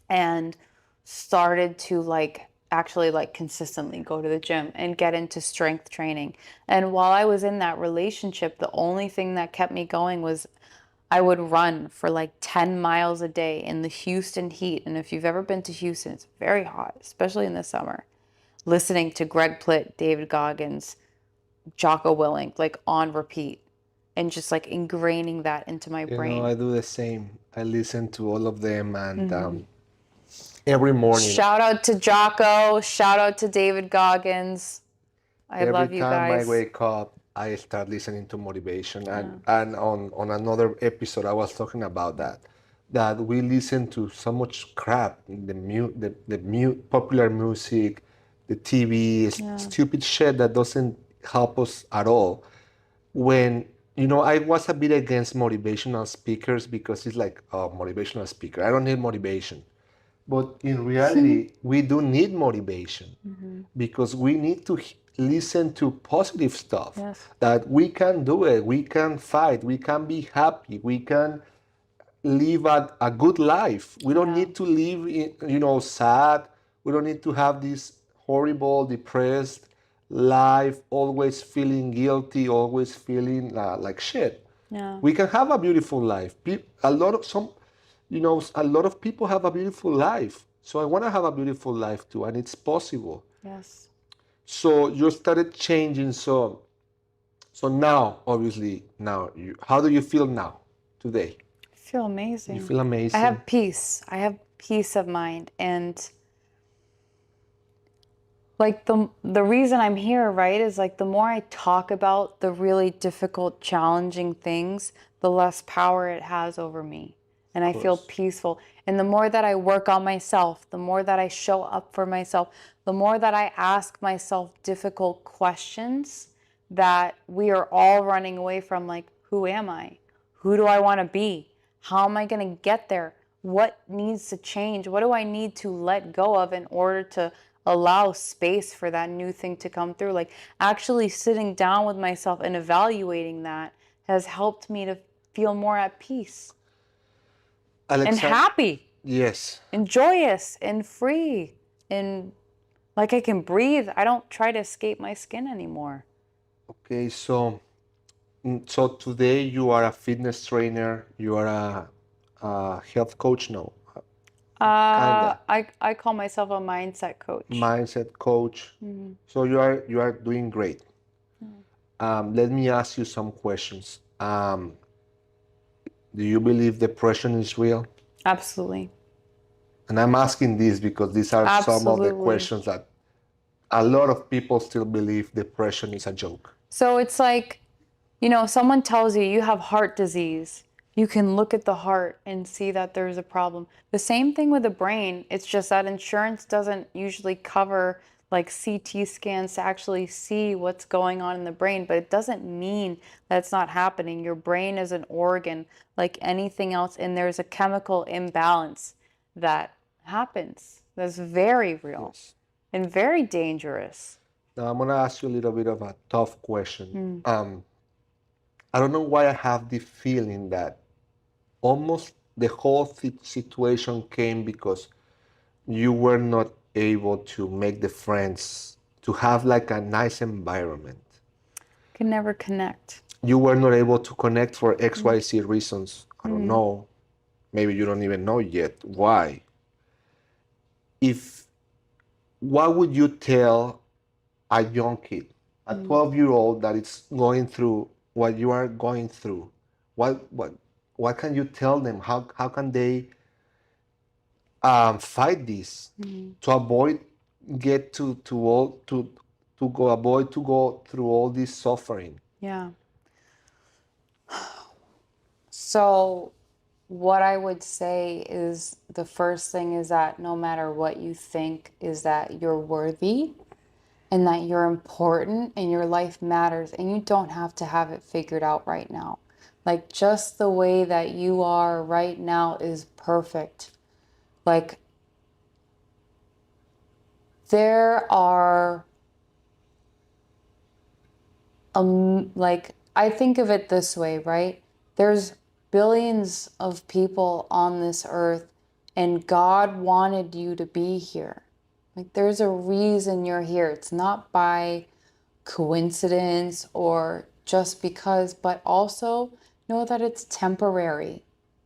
and started to actually consistently go to the gym and get into strength training. And while I was in that relationship, the only thing that kept me going was I would run for 10 miles a day in the Houston heat. And if you've ever been to Houston, it's very hot, especially in the summer. Listening to Greg Plitt, David Goggins, Jocko Willink, on repeat, and just ingraining that into my brain. I do the same. I listen to all of them, and every morning, Shout out to Jocko. Shout out to David Goggins. I every love you time I guys. wake up, I start listening to motivation. And on another episode, I was talking about that we listen to so much crap, the popular music, the TV, stupid shit that doesn't help us at all. When I was a bit against motivational speakers because it's like, oh, motivational speaker, I don't need motivation. But in reality, we do need motivation because we need to listen to positive stuff. Yes. That we can do it, we can fight, we can be happy, we can live a good life. We don't need to live sad. We don't need to have this horrible, depressed life, always feeling guilty, always feeling like shit. Yeah. We can have a beautiful life. A lot of people have a beautiful life. So I want to have a beautiful life too, and it's possible. Yes. So you started changing. So now, obviously, how do you feel now, today? I feel amazing. You feel amazing. I have peace. I have peace of mind. And the reason I'm here, right, is the more I talk about the really difficult, challenging things, the less power it has over me. And I feel peaceful. And the more that I work on myself, the more that I show up for myself, the more that I ask myself difficult questions that we are all running away from, who am I? Who do I want to be? How am I going to get there? What needs to change? What do I need to let go of in order to allow space for that new thing to come through? Actually sitting down with myself and evaluating that has helped me to feel more at peace. And happy. Yes. And joyous and free. And I can breathe. I don't try to escape my skin anymore. Okay, so today you are a fitness trainer. You are a health coach now. I call myself a mindset coach. Mindset coach. So you are doing great. Let me ask you some questions. Do you believe depression is real? Absolutely. And I'm asking this because these are some of the questions that a lot of people still believe depression is a joke. So it's someone tells you you have heart disease. You can look at the heart and see that there's a problem. The same thing with the brain. It's just that insurance doesn't usually cover CT scans to actually see what's going on in the brain, but it doesn't mean that it's not happening. Your brain is an organ like anything else, and there's a chemical imbalance that happens. That's very real and very dangerous. Now I'm gonna ask you a little bit of a tough question. I don't know why I have the feeling that almost the whole situation came because you were not able to make the friends, to have a nice environment. Can never connect. You were not able to connect for XYZ reasons. I don't know. Maybe you don't even know yet why. What would you tell a young kid, a 12-year-old that is going through what you are going through? What can you tell them? How can they fight this to avoid avoid to go through all this suffering? Yeah. So what I would say is the first thing is that no matter what you think, is that you're worthy and that you're important and your life matters, and you don't have to have it figured out right now. Like, just the way that you are right now is perfect. Like, there are, like, I think of it this way, right? There's billions of people on this earth, and God wanted you to be here. Like, there's a reason you're here. It's not by coincidence or just because, but also know that it's temporary.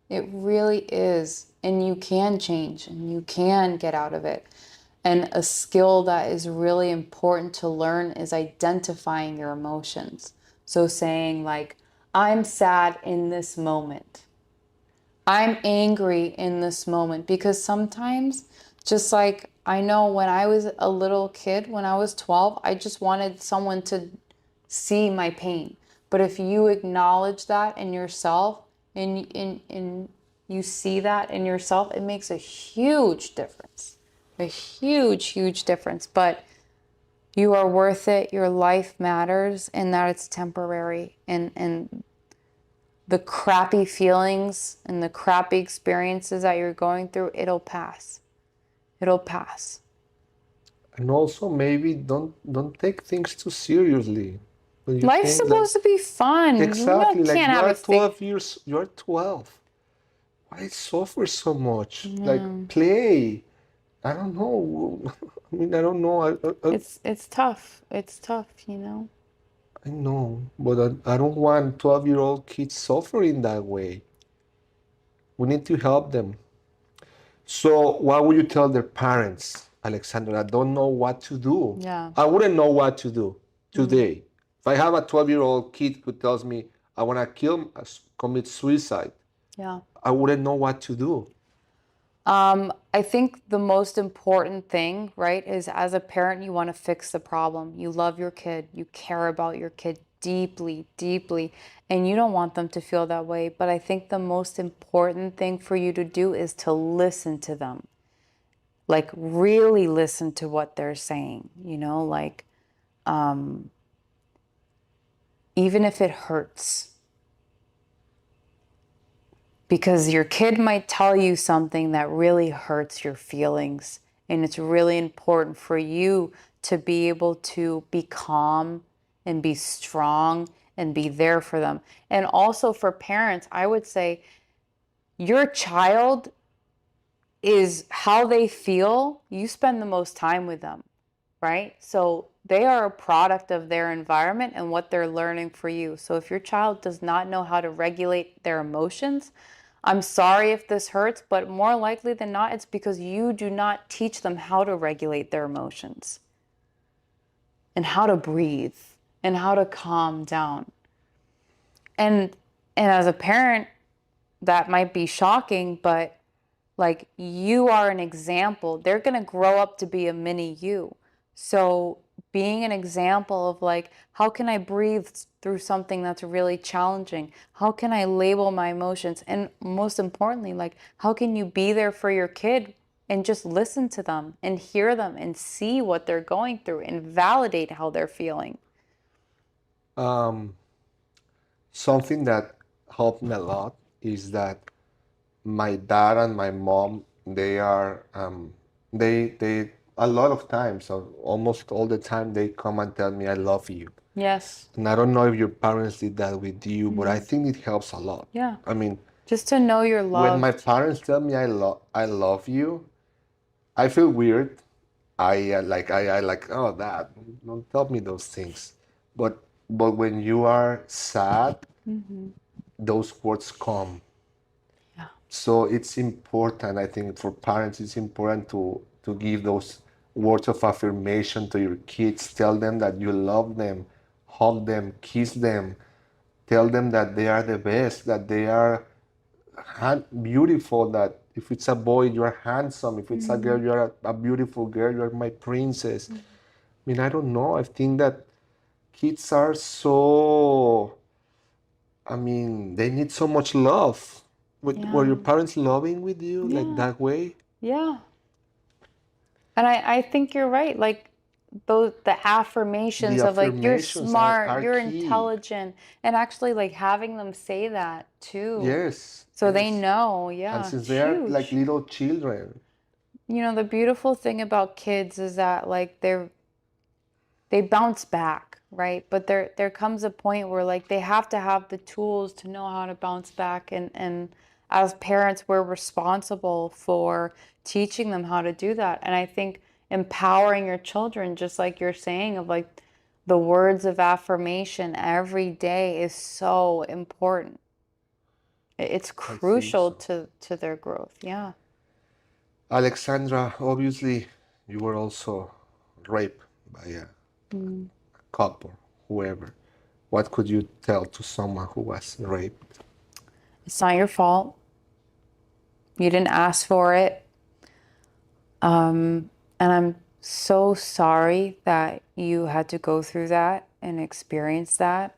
It really is. And you can change and you can get out of it. And a skill that is really important to learn is identifying your emotions. So saying, like, I'm sad in this moment. I'm angry in this moment, because sometimes, just like I know when I was a little kid, when I was 12, I just wanted someone to see my pain. But if you acknowledge that in yourself, and you see that in yourself, it makes a huge difference. A huge, huge difference. But you are worth it. Your life matters, and that it's temporary. And the crappy feelings and the crappy experiences that you're going through, it'll pass. It'll pass. And also maybe don't take things too seriously. When you Life's think like supposed to be fun. You exactly like can't you have are a thing. 12 years, you're 12. Why suffer so much? Like Yeah. play. I don't know. I mean, I don't know. It's tough. It's tough, you know. I know, but I don't want 12-year-old kids suffering that way. We need to help them. So, what would you tell their parents, Alexandra? I don't know what to do. Yeah. I wouldn't know what to do today. If I have a 12-year-old kid who tells me, I want to commit suicide, Yeah. I wouldn't know what to do. I think the most important thing, right, is as a parent, you want to fix the problem. You love your kid, you care about your kid deeply, deeply, and you don't want them to feel that way. But I think the most important thing for you to do is to listen to them. Like, really listen to what they're saying, you know, like, even if it hurts. Because your kid might tell you something that really hurts your feelings. And it's really important for you to be able to be calm and be strong and be there for them. And also for parents, I would say your child is how they feel. You spend the most time with them, right? So they are a product of their environment and what they're learning for you. So if your child does not know how to regulate their emotions, I'm sorry if this hurts, but more likely than not, it's because you do not teach them how to regulate their emotions and how to breathe and how to calm down. And as a parent, that might be shocking, but like, you are an example. They're going to grow up to be a mini you. So being an example of, like, how can I breathe through something that's really challenging? How can I label my emotions? And most importantly, like, how can you be there for your kid and just listen to them and hear them and see what they're going through and validate how they're feeling? Um, Something that helped me a lot is that my dad and my mom, they are, they, a lot of times, or almost all the time, they come and tell me, I love you. Yes. And I don't know if your parents did that with you, but I think it helps a lot. Yeah. I mean, Just to know you're when my loved. parents tell me I love you, I feel weird. I like, oh, dad, don't tell me those things. But when you are sad, those words come. Yeah. So it's important, I think, for parents, it's important to give those words of affirmation to your kids. Tell them that you love them, hug them, kiss them, tell them that they are the best, that they are beautiful, that if it's a boy, you're handsome, if it's a girl, you're a beautiful girl, you're my princess. I mean, I don't know. I think that kids are so, I mean, they need so much love. Were your Yeah. parents loving with you like Yeah. that way? Yeah. And I think you're right. Like, the affirmations The of like you're affirmations smart, are you're key. intelligent, and actually like having them say that too, Yes, so they yes. know. And Yeah, since it's they are like huge. little children, You know, the beautiful thing about kids is that like they bounce back, right? But there comes a point where like they have to have the tools to know how to bounce back, and as parents we're responsible for teaching them how to do that. And I think empowering your children, just like you're saying, of like the words of affirmation every day is so important. It's I think crucial so. to their growth. Yeah. Alexandra, obviously, you were also raped by a Mm. couple, whoever. What could you tell to someone who was raped? It's not your fault. You didn't ask for it. And I'm so sorry that you had to go through that and experience that.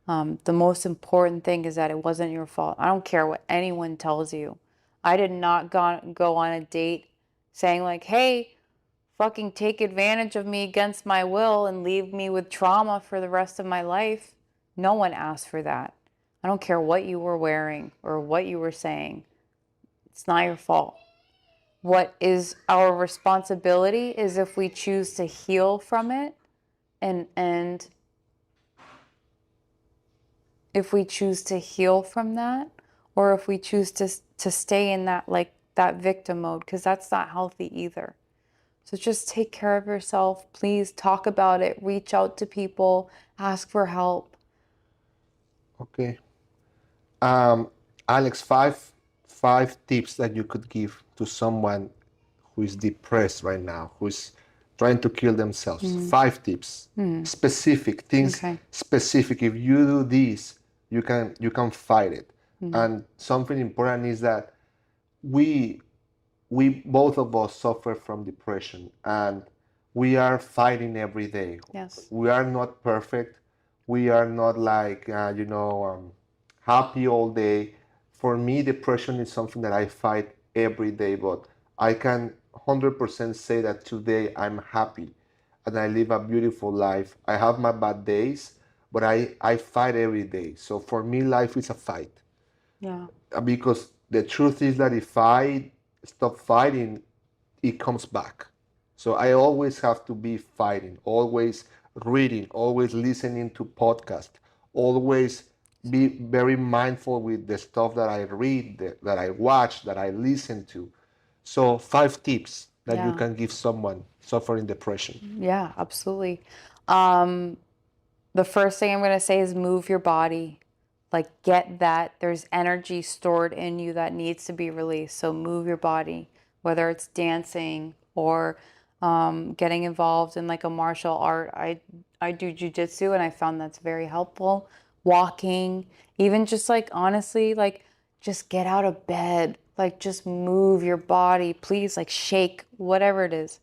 The most important thing is that it wasn't your fault. I don't care what anyone tells you. I did not go on a date saying like, hey, fucking take advantage of me against my will and leave me with trauma for the rest of my life. No one asked for that. I don't care what you were wearing or what you were saying. It's not your fault. What is our responsibility is if we choose to heal from it, and if we choose to heal from that, or if we choose to stay in that like that victim mode, because that's not healthy either. So just take care of yourself. Please talk about it. Reach out to people. Ask for help. Okay. Um, Alex, five tips that you could give to someone who is depressed right now, who is trying to kill themselves. 5 tips, specific things, Okay. specific. If you do this, you can fight it. And something important is that we we both of us suffer from depression, and we are fighting every day. Yes. We are not perfect. We are not like happy all day. For me, depression is something that I fight every day, but I can 100% say that today I'm happy and I live a beautiful life. I have my bad days, but I fight every day. So for me, life is a fight. Yeah. Because the truth is that if I stop fighting, it comes back. So I always have to be fighting, always reading, always listening to podcasts, always be very mindful with the stuff that I read, that I watch, that I listen to. So 5 tips that you Yeah. can give someone suffering depression. Yeah, absolutely. Um, the first thing I'm going to say is move your body. Like, get that. There's energy stored in you that needs to be released. So, move your body, whether it's dancing or getting involved in like a martial art. I do jujitsu and I found that's very helpful. Walking, even just like honestly, like just get out of bed. Like, just move your body. Please, like, shake, whatever it is.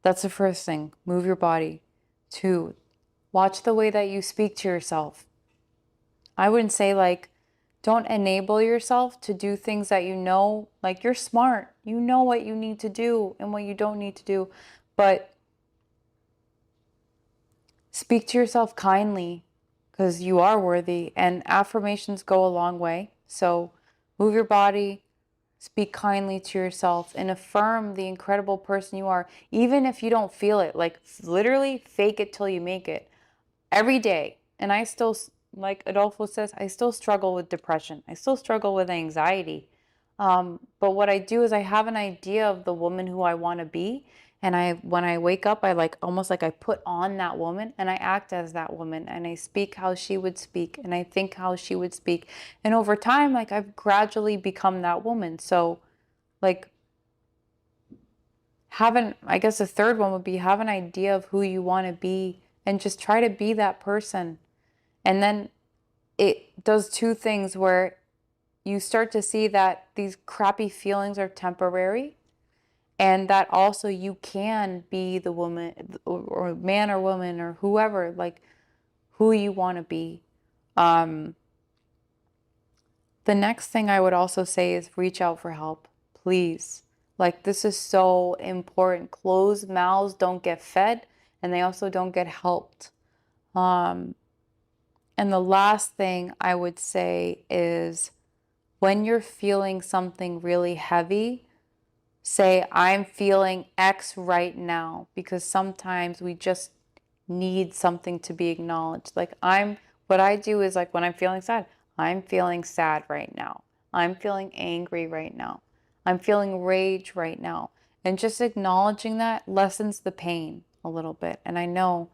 That's the first thing. Move your body. 2, watch the way that you speak to yourself. I wouldn't say like, don't enable yourself to do things that you know, like you're smart. You know what you need to do and what you don't need to do. But speak to yourself kindly because you are worthy, and affirmations go a long way. So move your body, speak kindly to yourself, and affirm the incredible person you are, even if you don't feel it. Like literally fake it till you make it every day. And I still, like Adolfo says, I still struggle with depression. I still struggle with anxiety. But what I do is I have an idea of the woman who I want to be. And when I wake up, I like almost like I put on that woman and I act as that woman and I speak how she would speak and I think how she would speak. And over time, like I've gradually become that woman. So, like, I guess the third one would be have an idea of who you want to be and just try to be that person. And then it does two things where you start to see that these crappy feelings are temporary and that also you can be the woman or man or woman or whoever, like who you want to be. Um, the next thing I would also say is reach out for help, please. Like this is so important. Closed mouths don't get fed. and they also don't get helped. And the last thing I would say is when you're feeling something really heavy, say, I'm feeling X right now, because sometimes we just need something to be acknowledged. Like what I do is like when I'm feeling sad, I'm feeling sad right now. I'm feeling angry right now. I'm feeling rage right now. And just acknowledging that lessens the pain a little bit. And I know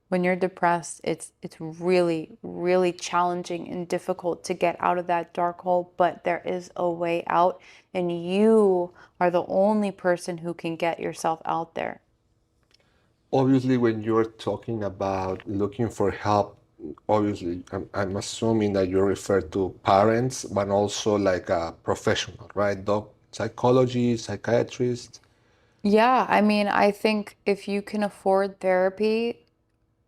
when you're depressed, it's really, really challenging and difficult to get out of that dark hole, but there is a way out, and you are the only person who can get yourself out there. Obviously, when you're talking about looking for help, obviously, I'm assuming that you refer to parents, but also like a professional, right? Psychology, psychiatrist, Yeah, I mean, I think if you can afford therapy,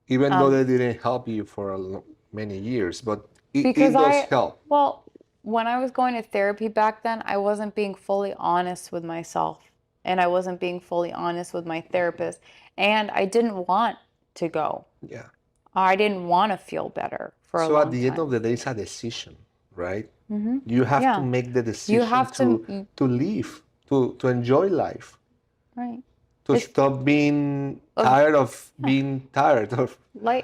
even though they didn't help you for many years, but because it does help. well, when I was going to therapy back then, I wasn't being fully honest with myself, and I wasn't being fully honest with my therapist, and I didn't want to go. Yeah. I didn't want to feel better for a So at long the end of time. the day, it's a decision, right? You have to Yeah. make the You decision have to, to live, to enjoy life, right. to It's stop being of tired of being tired of.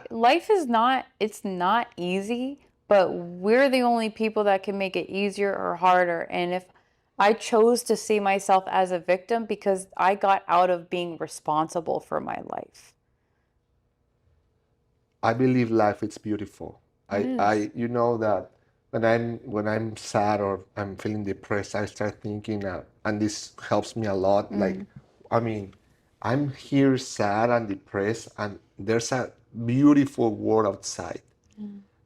life is not, it's not easy, but we're the only people that can make it easier or harder. And if I chose to see myself as a victim because I got out of being responsible for my life. I believe life is beautiful. It is. You know that when I'm sad or I'm feeling depressed, I start thinking, and this helps me a lot. Like, I mean, I'm here sad and depressed, and there's a beautiful world outside.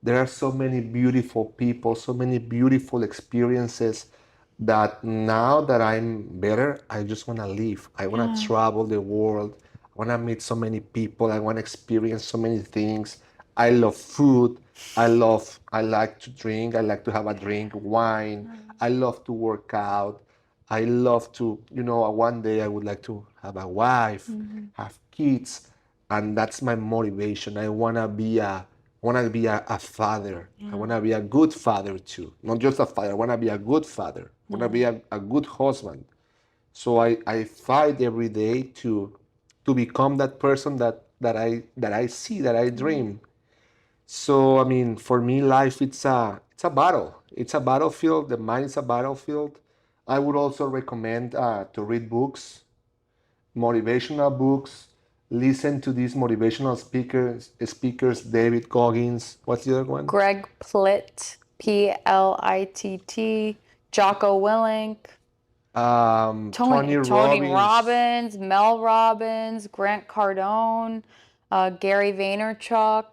There are so many beautiful people, so many beautiful experiences that now that I'm better, I just want to live. I want to Yeah. travel the world. I want to meet so many people. I want to experience so many things. I love food. I like to drink. I like to have a drink, wine. I love to work out. I love to, one day I would like to have a wife, have kids, and that's my motivation. I want to be a father. I want to be a good father too. Not just a father. I want to be a good father. I want to be a good husband. So I fight every day to become that person that I see, that I dream. So I mean, for me, life it's a battle. It's a battlefield. The mind is a battlefield. I would also recommend to read books, motivational books. Listen to these motivational speakers. David Goggins. What's the other one? Greg Plitt, Plitt, Jocko Willink, Tony Tony Robbins. Robbins, Mel Robbins, Grant Cardone, Gary Vaynerchuk,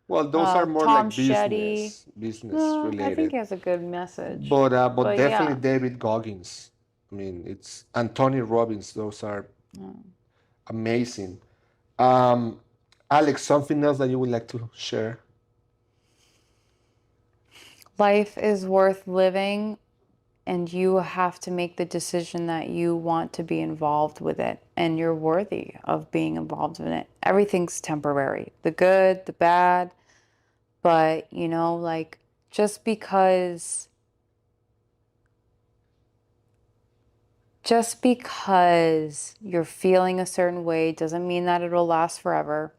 Well, those are more Tom like Shetty. business I think related. he has a good message. But But definitely yeah, David Goggins. I mean, it's and Tony Robbins. Those are amazing. Um, Alex, something else that you would like to share? life is worth living, and you have to make the decision that you want to be involved with it, and you're worthy of being involved in it. Everything's temporary, the good, the bad, but like just because you're feeling a certain way doesn't mean that it'll last forever.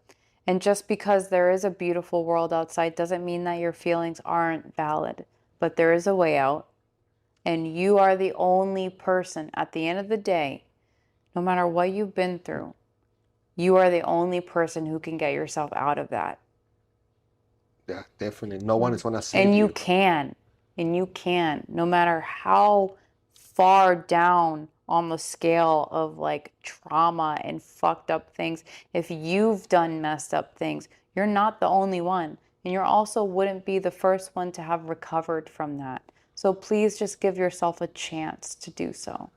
And just because there is a beautiful world outside doesn't mean that your feelings aren't valid. But there is a way out. And you are the only person at the end of the day, no matter what you've been through, you are the only person who can get yourself out of that. Yeah, definitely. No one is gonna save And you you. can. And you can, no matter how far down on the scale of like trauma and fucked up things. If you've done messed up things, you're not the only one. And you also wouldn't be the first one to have recovered from that. So please just give yourself a chance to do so.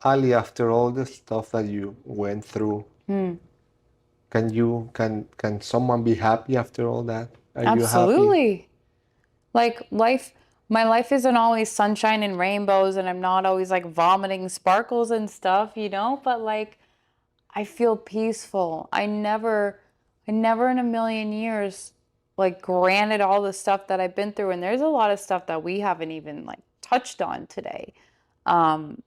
Ali, after all the stuff that you went through, can someone be happy after all that? Are you happy? Absolutely. Like my life isn't always sunshine and rainbows, and I'm not always like vomiting sparkles and stuff, but like I feel peaceful. I never in a million years, like, granted all the stuff that I've been through, and there's a lot of stuff that we haven't even like touched on today. Um,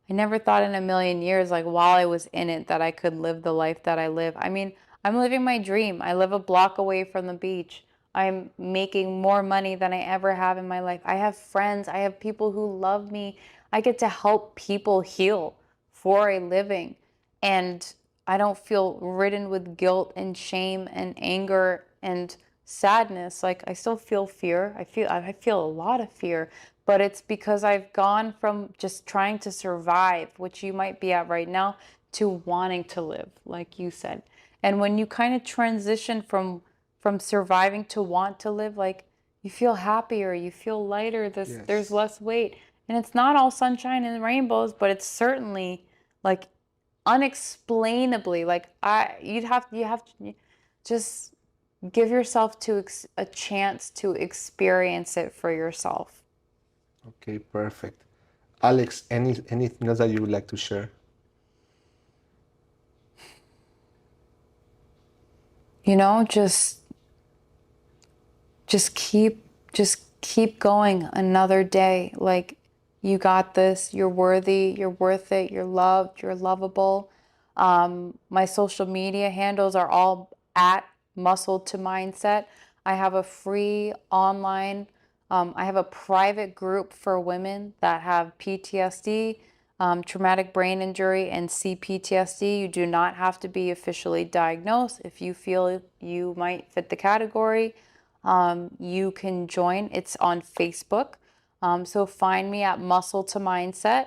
I never thought in a million years, like while I was in it, that I could live the life that I live. I mean, I'm living my dream. I live a block away from the beach. I'm making more money than I ever have in my life. I have friends. I have people who love me. I get to help people heal for a living. And I don't feel ridden with guilt and shame and anger and sadness. Like, I still feel fear. I feel a lot of fear, but it's because I've gone from just trying to survive, which you might be at right now, to wanting to live, like you said. And when you kind of transition from surviving to want to live, like, you feel happier, you feel lighter, there's Yes. less weight. And it's not all sunshine and rainbows, but it's certainly like unexplainably, like, you have to just give yourself to a chance to experience it for yourself. Okay, perfect. Alex, anything else that you would like to share? You know, just keep just keep going another day. Like, you got this, you're worthy, you're worth it, you're loved, you're lovable. My social media handles are all at Muscle to Mindset. I have a free online, I have a private group for women that have PTSD, traumatic brain injury, and CPTSD. You do not have to be officially diagnosed. If you feel you might fit the category, you can join. It's on Facebook. So find me at Muscle to Mindset,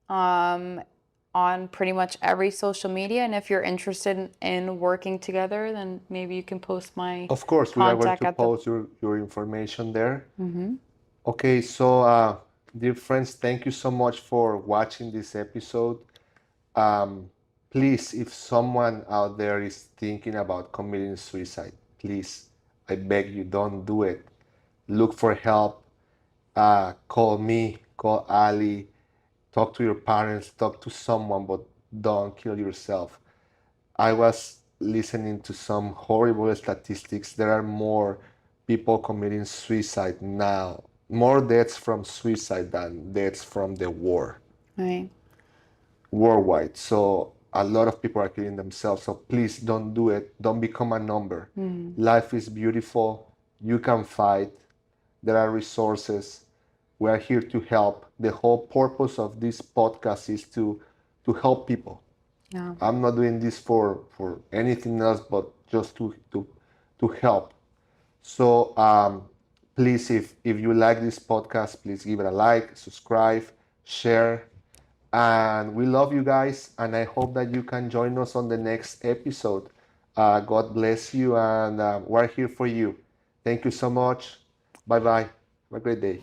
on pretty much every social media. And if you're interested in working together, then maybe you can post my Of course, we are going contact to at the. post your information there. Okay, so dear friends, thank you so much for watching this episode. Um, Please, if someone out there is thinking about committing suicide, please, I beg you, don't do it. Look for help. Call me, call Ali, talk to your parents, talk to someone, but don't kill yourself. I was listening to some horrible statistics. There are more people committing suicide now, more deaths from suicide than deaths from the war Right. worldwide. So a lot of people are killing themselves. So please don't do it. Don't become a number. Life is beautiful. You can fight. There are resources. We are here to help. The whole purpose of this podcast is to help people. Yeah. I'm not doing this for anything else but just to help. So please, if you like this podcast, please give it a like, subscribe, share. And we love you guys. And I hope that you can join us on the next episode. God bless you. And we're here for you. Thank you so much. Bye bye. Have a great day.